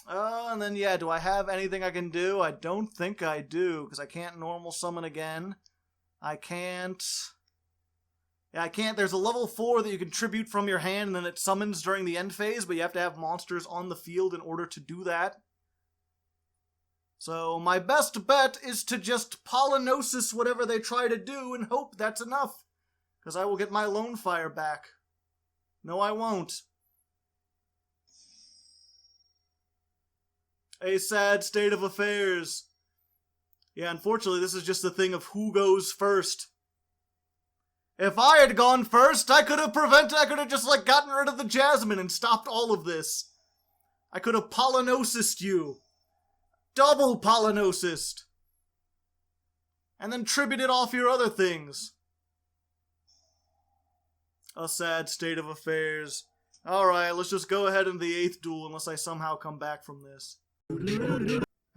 And then, yeah, do I have anything I can do? I don't think I do, because I can't normal summon again. I can't... Yeah, I can't. There's a level 4 that you can tribute from your hand, and then it summons during the end phase, but you have to have monsters on the field in order to do that. So, my best bet is to just Pollinosis whatever they try to do and hope that's enough. Because I will get my Lone Fire back. No, I won't. A sad state of affairs. Yeah, unfortunately, this is just a thing of who goes first. If I had gone first, I could have just, like, gotten rid of the Jasmine and stopped all of this. I could have Pollinosis you. Double Pollinosis. And then tributed off your other things. A sad state of affairs. Alright, let's just go ahead in the 8th duel unless I somehow come back from this.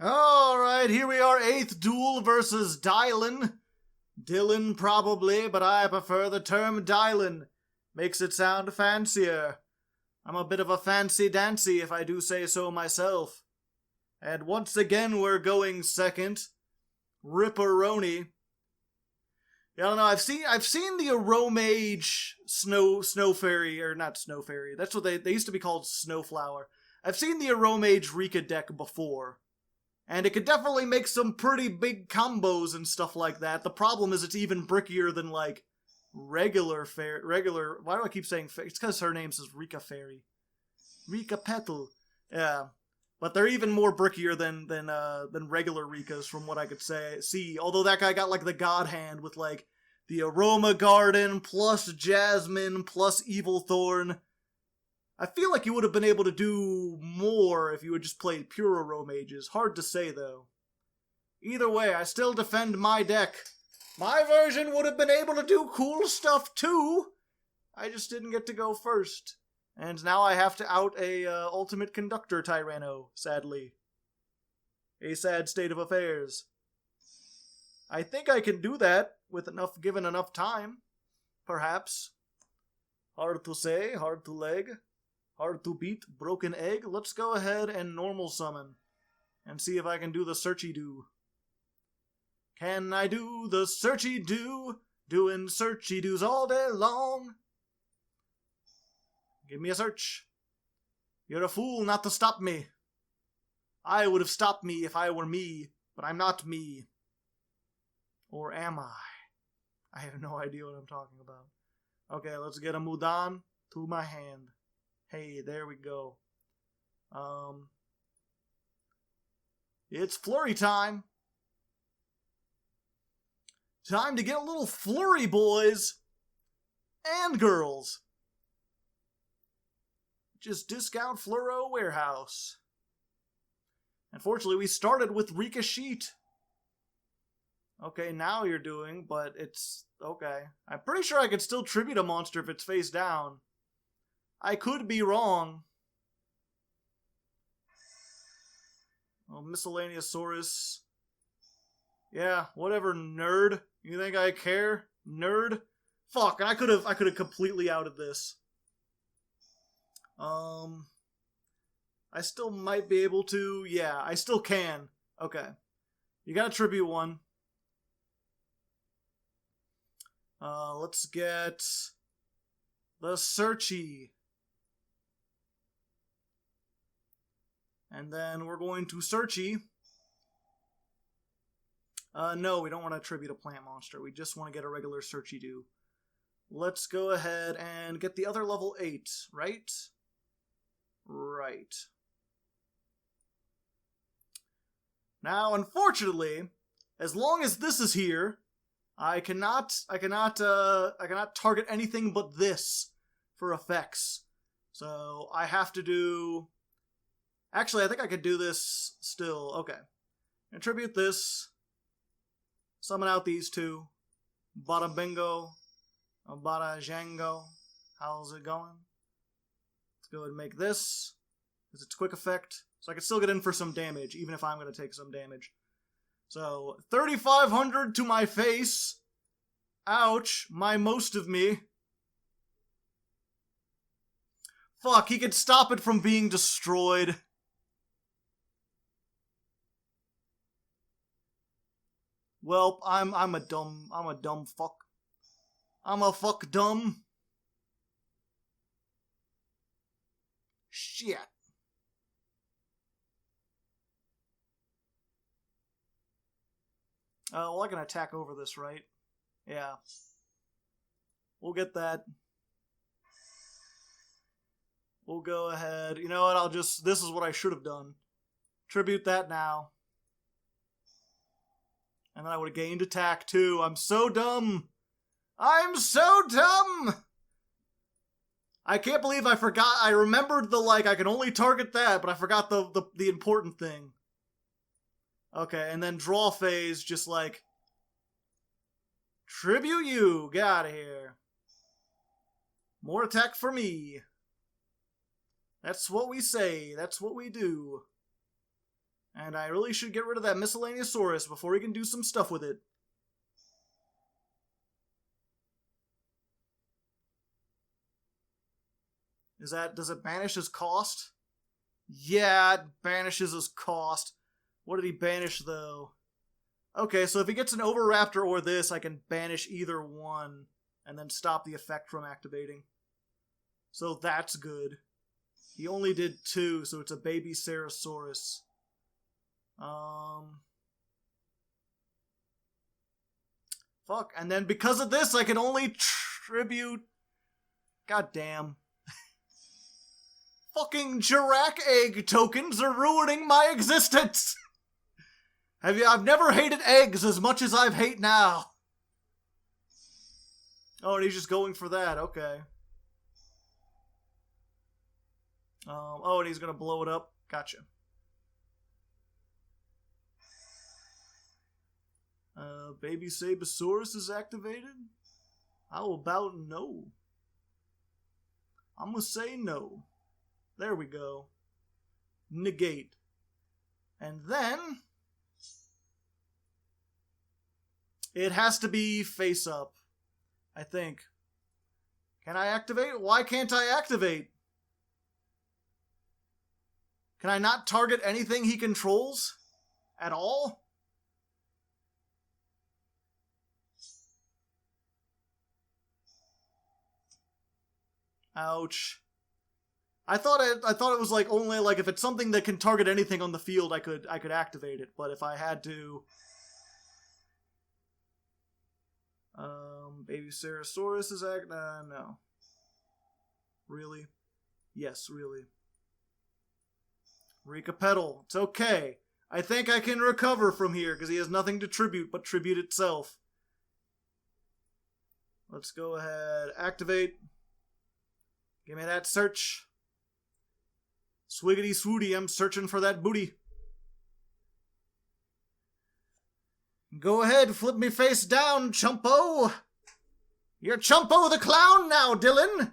Alright, here we are, 8th duel versus Dylan. Dylan, probably, but I prefer the term Dylan. Makes it sound fancier. I'm a bit of a fancy-dancy, if I do say so myself. And once again, we're going second. Ripperoni. I don't know, I've seen the Aromage Snow Fairy, or not Snow Fairy, that's what they used to be called Snowflower. I've seen the Aromage Rikka deck before, and it could definitely make some pretty big combos and stuff like that. The problem is it's even brickier than, like, regular, why do I keep saying fairy? It's because her name says Rikka Fairy. Rikka Petal. Yeah. But they're even more brickier than regular Rikkas, from what I could see. Although that guy got, like, the God Hand with, like, the Aroma Garden, plus Jasmine, plus Evil Thorn. I feel like you would have been able to do more if you had just played pure Aromages. Hard to say, though. Either way, I still defend my deck. My version would have been able to do cool stuff, too. I just didn't get to go first. And now I have to out a Ultimate Conductor Tyranno, sadly. A sad state of affairs. I think I can do that with given enough time. Perhaps. Hard to say, hard to leg, hard to beat, broken egg. Let's go ahead and normal summon. And see if I can do the searchy-do. Can I do the searchy-do? Doing searchy-doos all day long. Give me a search. You're a fool not to stop me. I would have stopped me if I were me, but I'm not me. Or am I? I have no idea what I'm talking about. Okay, let's get a Mudan to my hand. Hey, there we go. It's flurry time. Time to get a little flurry, boys. And girls. Just discount Fluoro Warehouse. Unfortunately, we started with Rikka Sheet. Okay, now you're doing, but it's... okay. I'm pretty sure I could still tribute a monster if it's face down. I could be wrong. Oh, Miscellaneousaurus. Yeah, whatever, nerd. You think I care? Nerd? Fuck, and I could have completely outed this. I still might be able to. Yeah, I still can. Okay. You gotta tribute one. Let's get the Searchy. And then we're going to Searchy. No, we don't want to tribute a plant monster. We just want to get a regular Searchy-do. Let's go ahead and get the other level 8, right? Right. Now, unfortunately, as long as this is here, I cannot target anything but this for effects. So I have to do... Actually, I think I could do this still. Okay. Attribute this. Summon out these two. Bada bingo. Bada jango. How's it going? Let's go ahead and make this, because it's quick effect. So I can still get in for some damage, even if I'm going to take some damage. So, 3,500 to my face. Ouch. My most of me. Fuck, he could stop it from being destroyed. Well, I'm a dumb fuck. I'm a fuck dumb. Shit. Well, I can attack over this, right? Yeah. We'll get that. We'll go ahead. You know what, this is what I should have done. Tribute that now. And then I would have gained attack too. I'm so dumb. I'm so dumb! I can't believe I forgot. I remembered I can only target that, but I forgot the important thing. Okay, and then draw phase, just tribute you, get out of here. More attack for me. That's what we say. That's what we do. And I really should get rid of that Miscellaneousaurus before he can do some stuff with it. Does it banish his cost? Yeah, it banishes his cost. What did he banish, though? Okay, so if he gets an Oviraptor or this, I can banish either one and then stop the effect from activating. So that's good. He only did 2, so it's a baby Ceratosaurus. Fuck, and then because of this, I can only tribute... God damn. Fucking Jirac egg tokens are ruining my existence! I've never hated eggs as much as I've hate now. Oh, and he's just going for that, okay. Oh, and he's gonna blow it up. Gotcha. Baby Sabosaurus is activated? How about no? I'm gonna say no. There we go. Negate. And then... it has to be face up, I think. Can I activate? Why can't I activate? Can I not target anything he controls? At all? Ouch. I thought it was like only like if it's something that can target anything on the field, I could activate it. But if I had to, baby Ceratosaurus is no. Really? Yes, really. Rikka Petal. It's okay. I think I can recover from here because he has nothing to tribute but tribute itself. Let's go ahead. Activate. Give me that search. Swiggity swooty, I'm searching for that booty. Go ahead, flip me face down, Chumpo. You're Chumpo the Clown now, Dylan.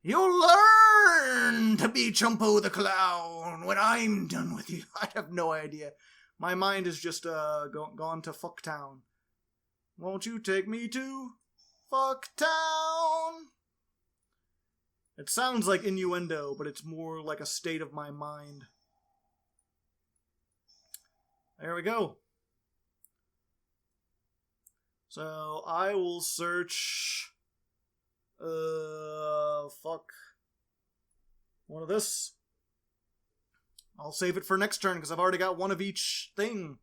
You'll learn to be Chumpo the Clown when I'm done with you. I have no idea. My mind is just gone to Fucktown. Won't you take me to Fucktown? It sounds like innuendo, but it's more like a state of my mind. There we go. So I will search... fuck. One of this. I'll save it for next turn, because I've already got one of each thing.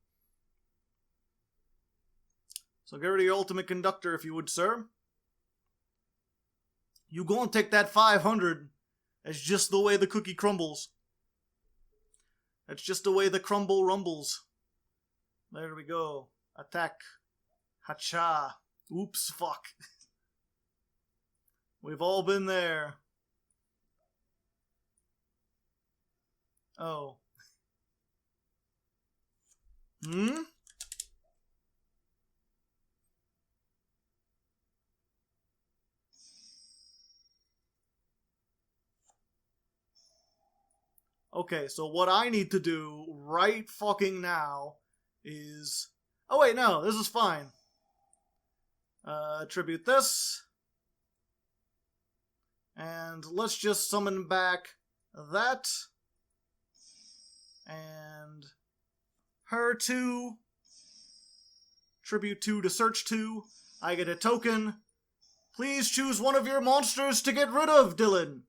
So get rid of your ultimate conductor, if you would, sir. You go and take that 500. That's just the way the cookie crumbles. That's just the way the crumble rumbles. There we go. Attack. Hacha. Oops, fuck. We've all been there. Oh. Hmm? Okay, so what I need to do right fucking now is... oh wait, no, this is fine. Tribute this. And let's just summon back that. And her 2. Tribute 2 to search 2. I get a token. Please choose one of your monsters to get rid of, Dylan.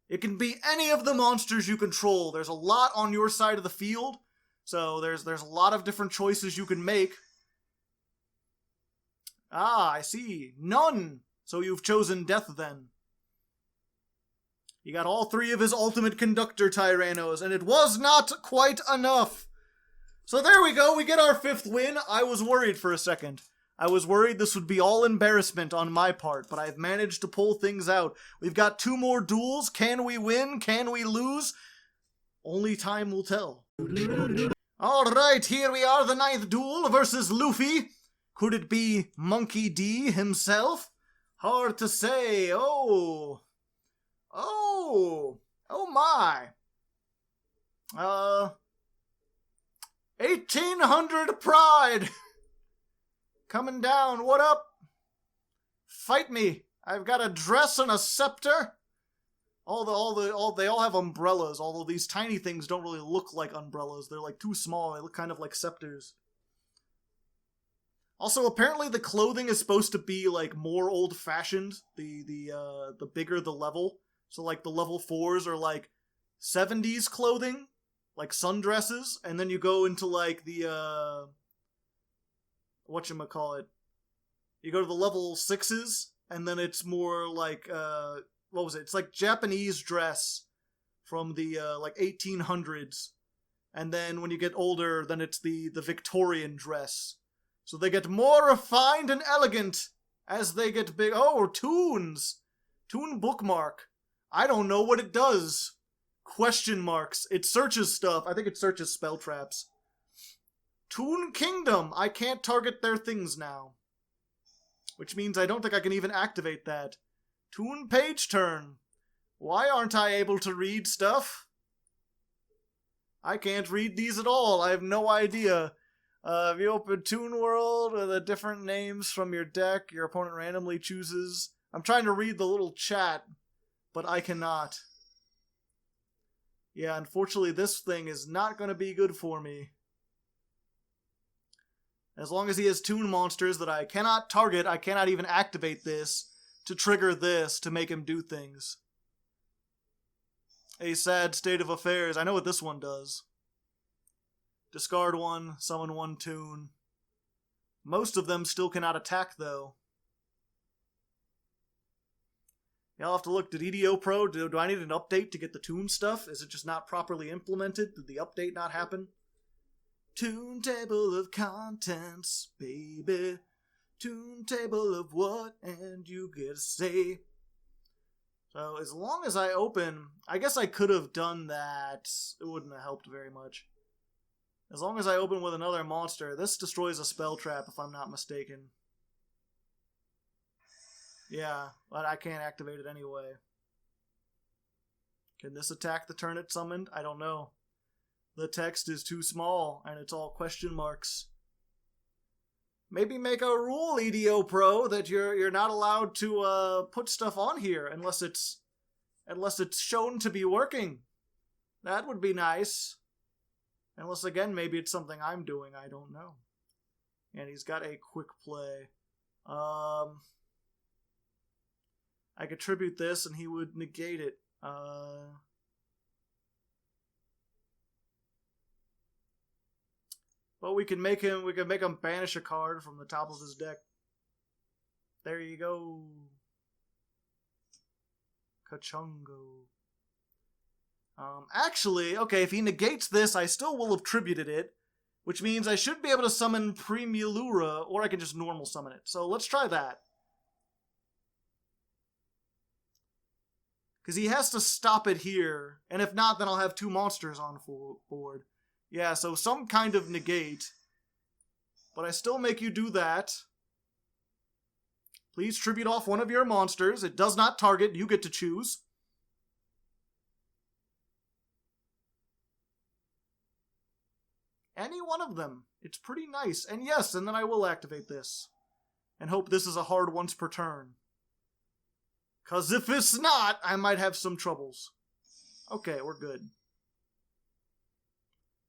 It can be any of the monsters you control. There's a lot on your side of the field, so there's a lot of different choices you can make. Ah, I see. None. So you've chosen death then. You got all 3 of his ultimate conductor Tyrannos, and it was not quite enough. So there we go. We get our 5th win. I was worried for a second. I was worried this would be all embarrassment on my part, but I've managed to pull things out. We've got 2 more duels. Can we win? Can we lose? Only time will tell. Alright, here we are, the 9th duel versus Luffy. Could it be Monkey D himself? Hard to say. Oh. Oh my! 1800 pride! Coming down, what up? Fight me! I've got a dress and a scepter! They all have umbrellas, although these tiny things don't really look like umbrellas. They're like too small, they look kind of like scepters. Also, apparently the clothing is supposed to be like more old-fashioned, the bigger the level. So like the level 4s are like 70s clothing, like sundresses, and then you go into like the whatchamacallit. You go to the level 6s, and then it's more like what was it? It's like Japanese dress from the like 1800s. And then when you get older, then it's the Victorian dress. So they get more refined and elegant as they get big. Oh, tunes! Tune bookmark. I don't know what it does. Question marks. It searches stuff. I think it searches spell traps. Toon Kingdom. I can't target their things now. Which means I don't think I can even activate that. Toon Page Turn. Why aren't I able to read stuff? I can't read these at all. I have no idea. If you open Toon World with the different names from your deck, your opponent randomly chooses. I'm trying to read the little chat, but I cannot. Yeah, unfortunately this thing is not going to be good for me. As long as he has Toon monsters that I cannot target, I cannot even activate this to trigger this to make him do things. A sad state of affairs. I know what this one does. Discard one, summon one Toon. Most of them still cannot attack, though. Y'all have to look. Did YGOPro, do I need an update to get the Toon stuff? Is it just not properly implemented? Did the update not happen? Toon table of contents, baby. Toon table of what, and you get to say. So as long as I open, I guess I could have done that. It wouldn't have helped very much. As long as I open with another monster, this destroys a spell trap if I'm not mistaken. Yeah, but I can't activate it anyway. Can this attack the turn it summoned? I don't know. The text is too small, and it's all question marks. Maybe make a rule, YGOPro, that you're not allowed to put stuff on here unless it's shown to be working. That would be nice. Unless again, maybe it's something I'm doing. I don't know. And he's got a quick play. I could tribute this, and he would negate it. But we can make him banish a card from the top of his deck. There you go. Kachungo. Actually, okay, if he negates this, I still will have tributed it, which means I should be able to summon Primulura, or I can just normal summon it. So let's try that. Because he has to stop it here, and if not, then I'll have two monsters on board. Yeah, so some kind of negate. But I still make you do that. Please tribute off one of your monsters. It does not target. You get to choose. Any one of them. It's pretty nice. And yes, and then I will activate this. And hope this is a hard once per turn. Because if it's not, I might have some troubles. Okay, we're good.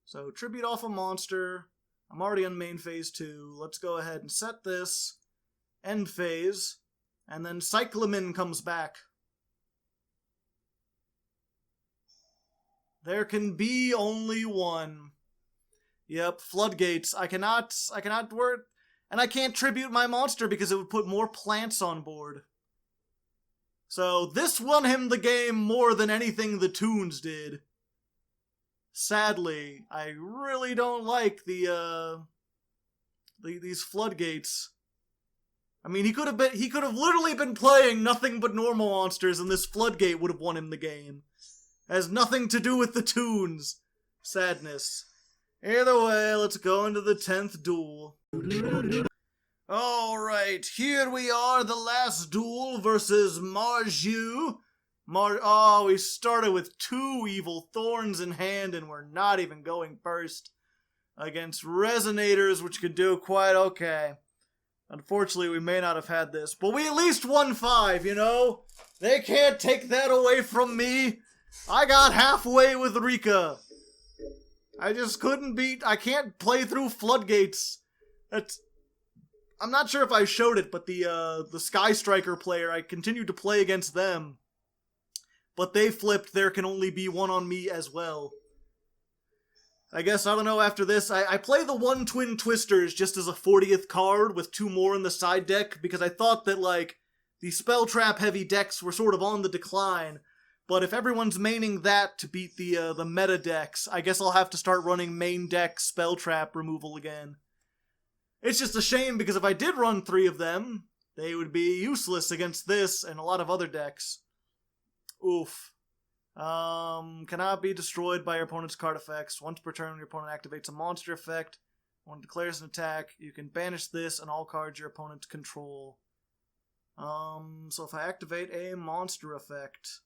So, tribute off a monster. I'm already on main phase 2. Let's go ahead and set this. End phase. And then Cyclamen comes back. There can be only one. Yep, floodgates. I cannot word, and I can't tribute my monster because it would put more plants on board. So this won him the game more than anything the Toons did. Sadly, I really don't like these floodgates. I mean, he could have literally been playing nothing but normal monsters, and this floodgate would have won him the game. It has nothing to do with the Toons. Sadness. Either way, let's go into the 10th duel. Alright, here we are, the last duel versus Marju. Oh, we started with 2 Evil Thorns in hand, and we're not even going first against Resonators, which could do quite okay. Unfortunately, we may not have had this, but we at least won 5, you know? They can't take that away from me. I got halfway with Rikka. I just couldn't I can't play through Floodgates. I'm not sure if I showed it, but the Sky Striker player, I continued to play against them. But they flipped, there can only be one on me as well. I guess, I don't know, after this, I play the 1 Twin Twisters just as a 40th card with 2 more in the side deck, because I thought that, like, the spell trap heavy decks were sort of on the decline. But if everyone's maining that to beat the meta decks, I guess I'll have to start running main deck spell trap removal again. It's just a shame, because if I did run 3 of them, they would be useless against this and a lot of other decks. Oof. Cannot be destroyed by your opponent's card effects. Once per turn, your opponent activates a monster effect. When it declares an attack, you can banish this and all cards your opponents control. So if I activate a monster effect...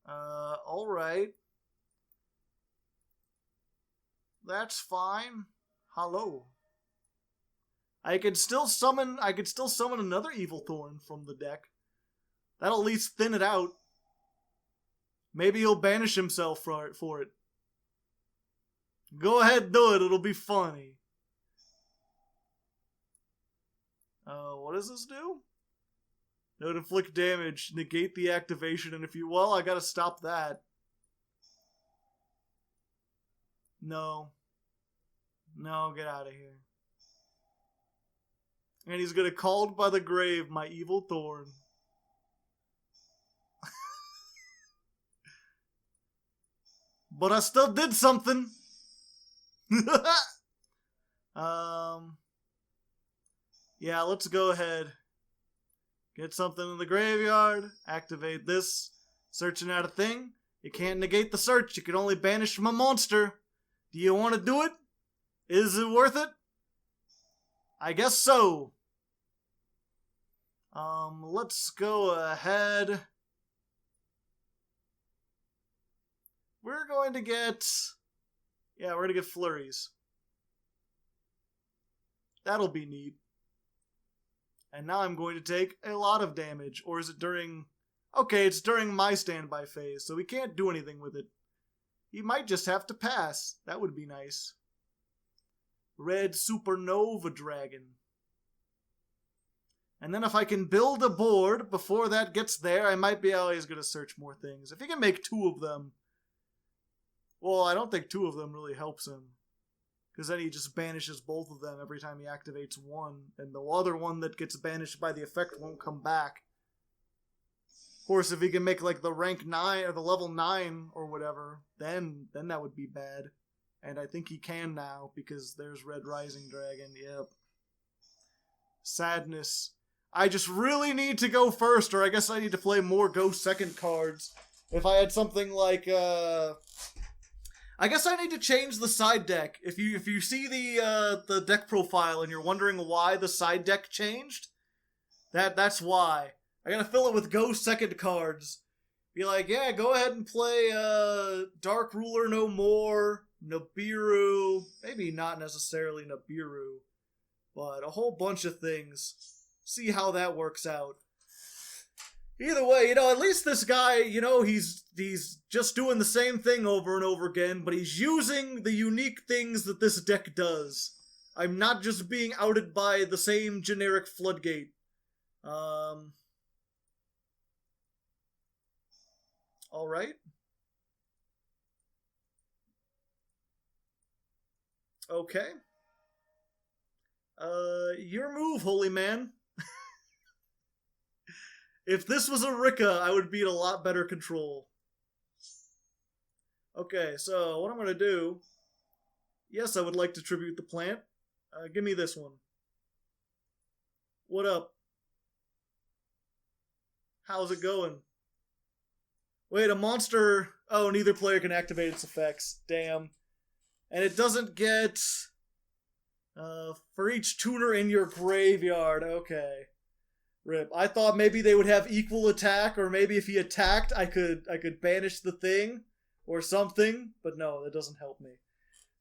alright. That's fine. Hello. I could still summon another Evil Thorn from the deck. That'll at least thin it out. Maybe he'll banish himself for it. Go ahead, do it. It'll be funny. What does this do? Note inflict damage. Negate the activation, and if you... Well, I gotta stop that. No. No, get out of here. And he's gonna called by the grave my Evil Thorn. But I still did something. Yeah, let's go ahead. Get something in the graveyard. Activate this. Searching out a thing. You can't negate the search. You can only banish from a monster. Do you want to do it? Is it worth it? I guess so. Let's go ahead. We're going to get... Yeah, we're going to get Flurries. That'll be neat. And now I'm going to take a lot of damage. Or is it during... Okay, it's during my standby phase, so we can't do anything with it. He might just have to pass. That would be nice. Red Supernova Dragon. And then if I can build a board before that gets there, I might be always going to search more things. If he can make 2 of them... Well, I don't think 2 of them really helps him. Because then he just banishes both of them every time he activates one. And the other one that gets banished by the effect won't come back. Of course, if he can make like the rank 9 or the level 9 or whatever, then that would be bad. And I think he can now because there's Red Rising Dragon. Yep. Sadness. I just really need to go first, or I guess I need to play more go second cards. If I had something like, I guess I need to change the side deck. If you see the deck profile and you're wondering why the side deck changed, that's why. I gotta fill it with go second cards. Be like, yeah, go ahead and play Dark Ruler no more, Nibiru, maybe not necessarily Nibiru, but a whole bunch of things. See how that works out. Either way, at least this guy, he's just doing the same thing over and over again, but he's using the unique things that this deck does. I'm not just being outed by the same generic Floodgate. Alright. Okay. Your move, holy man. If this was a Rikka, I would be in a lot better control. Okay, so what I'm going to do... Yes, I would like to tribute the plant. Give me this one. What up? How's it going? Wait, a monster... Oh, neither player can activate its effects. Damn. And it doesn't get... for each tuner in your graveyard. Okay. Rip. I thought maybe they would have equal attack, or maybe if he attacked, I could banish the thing or something, but no, that doesn't help me.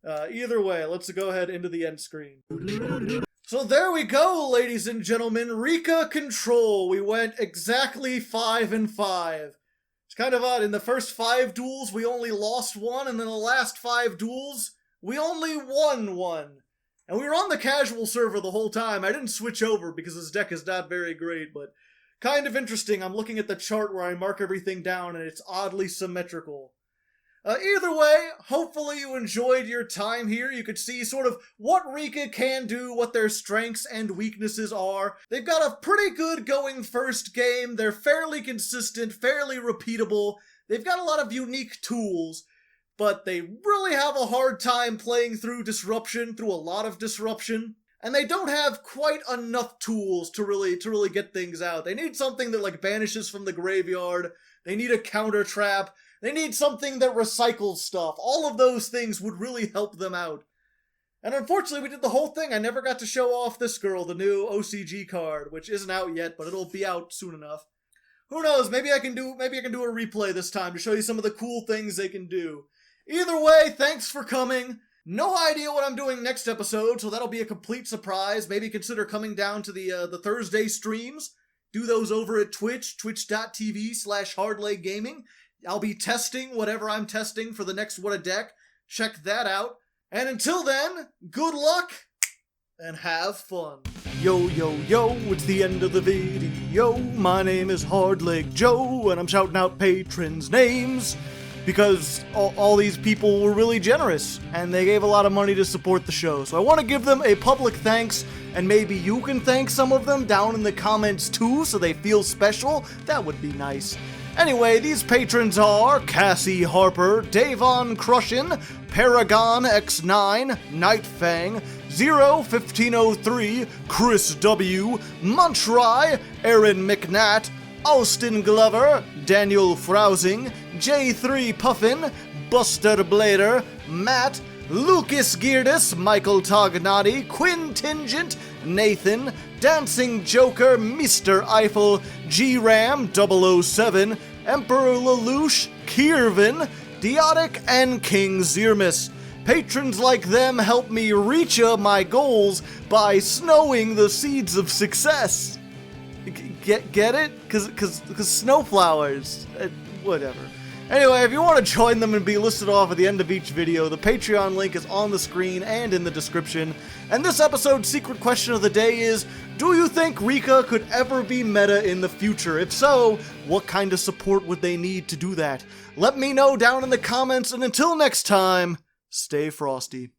Either way, let's go ahead into the end screen. So there we go, ladies and gentlemen, Rikka Control. We went exactly 5-5. It's kind of odd. In the first 5 duels, we only lost 1, and then the last 5 duels, we only won 1. And we were on the casual server the whole time. I didn't switch over because this deck is not very great, but kind of interesting. I'm looking at the chart where I mark everything down, and it's oddly symmetrical. Either way, hopefully you enjoyed your time here. You could see sort of what Rikka can do, what their strengths and weaknesses are. They've got a pretty good going first game. They're fairly consistent, fairly repeatable. They've got a lot of unique tools, but they really have a hard time playing through disruption, through a lot of disruption. And they don't have quite enough tools to really get things out. They need something that like banishes from the graveyard. They need a counter trap. They need something that recycles stuff. All of those things would really help them out. And unfortunately, we did the whole thing. I never got to show off this girl, the new OCG card, which isn't out yet, but it'll be out soon enough. Who knows? Maybe I can do a replay this time to show you some of the cool things they can do. Either way, thanks for coming. No idea what I'm doing next episode, so that'll be a complete surprise. Maybe consider coming down to the Thursday streams. Do those over at Twitch, twitch.tv/hardleggaming. I'll be testing whatever I'm testing for the next What a Deck. Check that out. And until then, good luck and have fun. Yo, yo, yo, it's the end of the video. My name is Hardleg Joe, and I'm shouting out patrons' names because all these people were really generous, and they gave a lot of money to support the show. So I want to give them a public thanks, and maybe you can thank some of them down in the comments too, so they feel special. That would be nice. Anyway, these patrons are Cassie Harper, Davon Crushin, Paragon X9, Nightfang, 01503, Chris W, Muntry, Aaron McNatt, Austin Glover, Daniel Frowsing, J3 Puffin, Buster Blader, Matt, Lucas Geardis, Michael Tognati, Quinn Tingent, Nathan, Dancing Joker, Mr. Eiffel, G-Ram 007, Emperor Lelouch, Kiervin, Diotic, and King Zirmus. Patrons like them help me reach my goals by snowing the seeds of success. Get it? Cause snowflowers. Whatever. Anyway, if you want to join them and be listed off at the end of each video, the Patreon link is on the screen and in the description. And this episode's secret question of the day is, do you think Rikka could ever be meta in the future? If so, what kind of support would they need to do that? Let me know down in the comments, and until next time, stay frosty.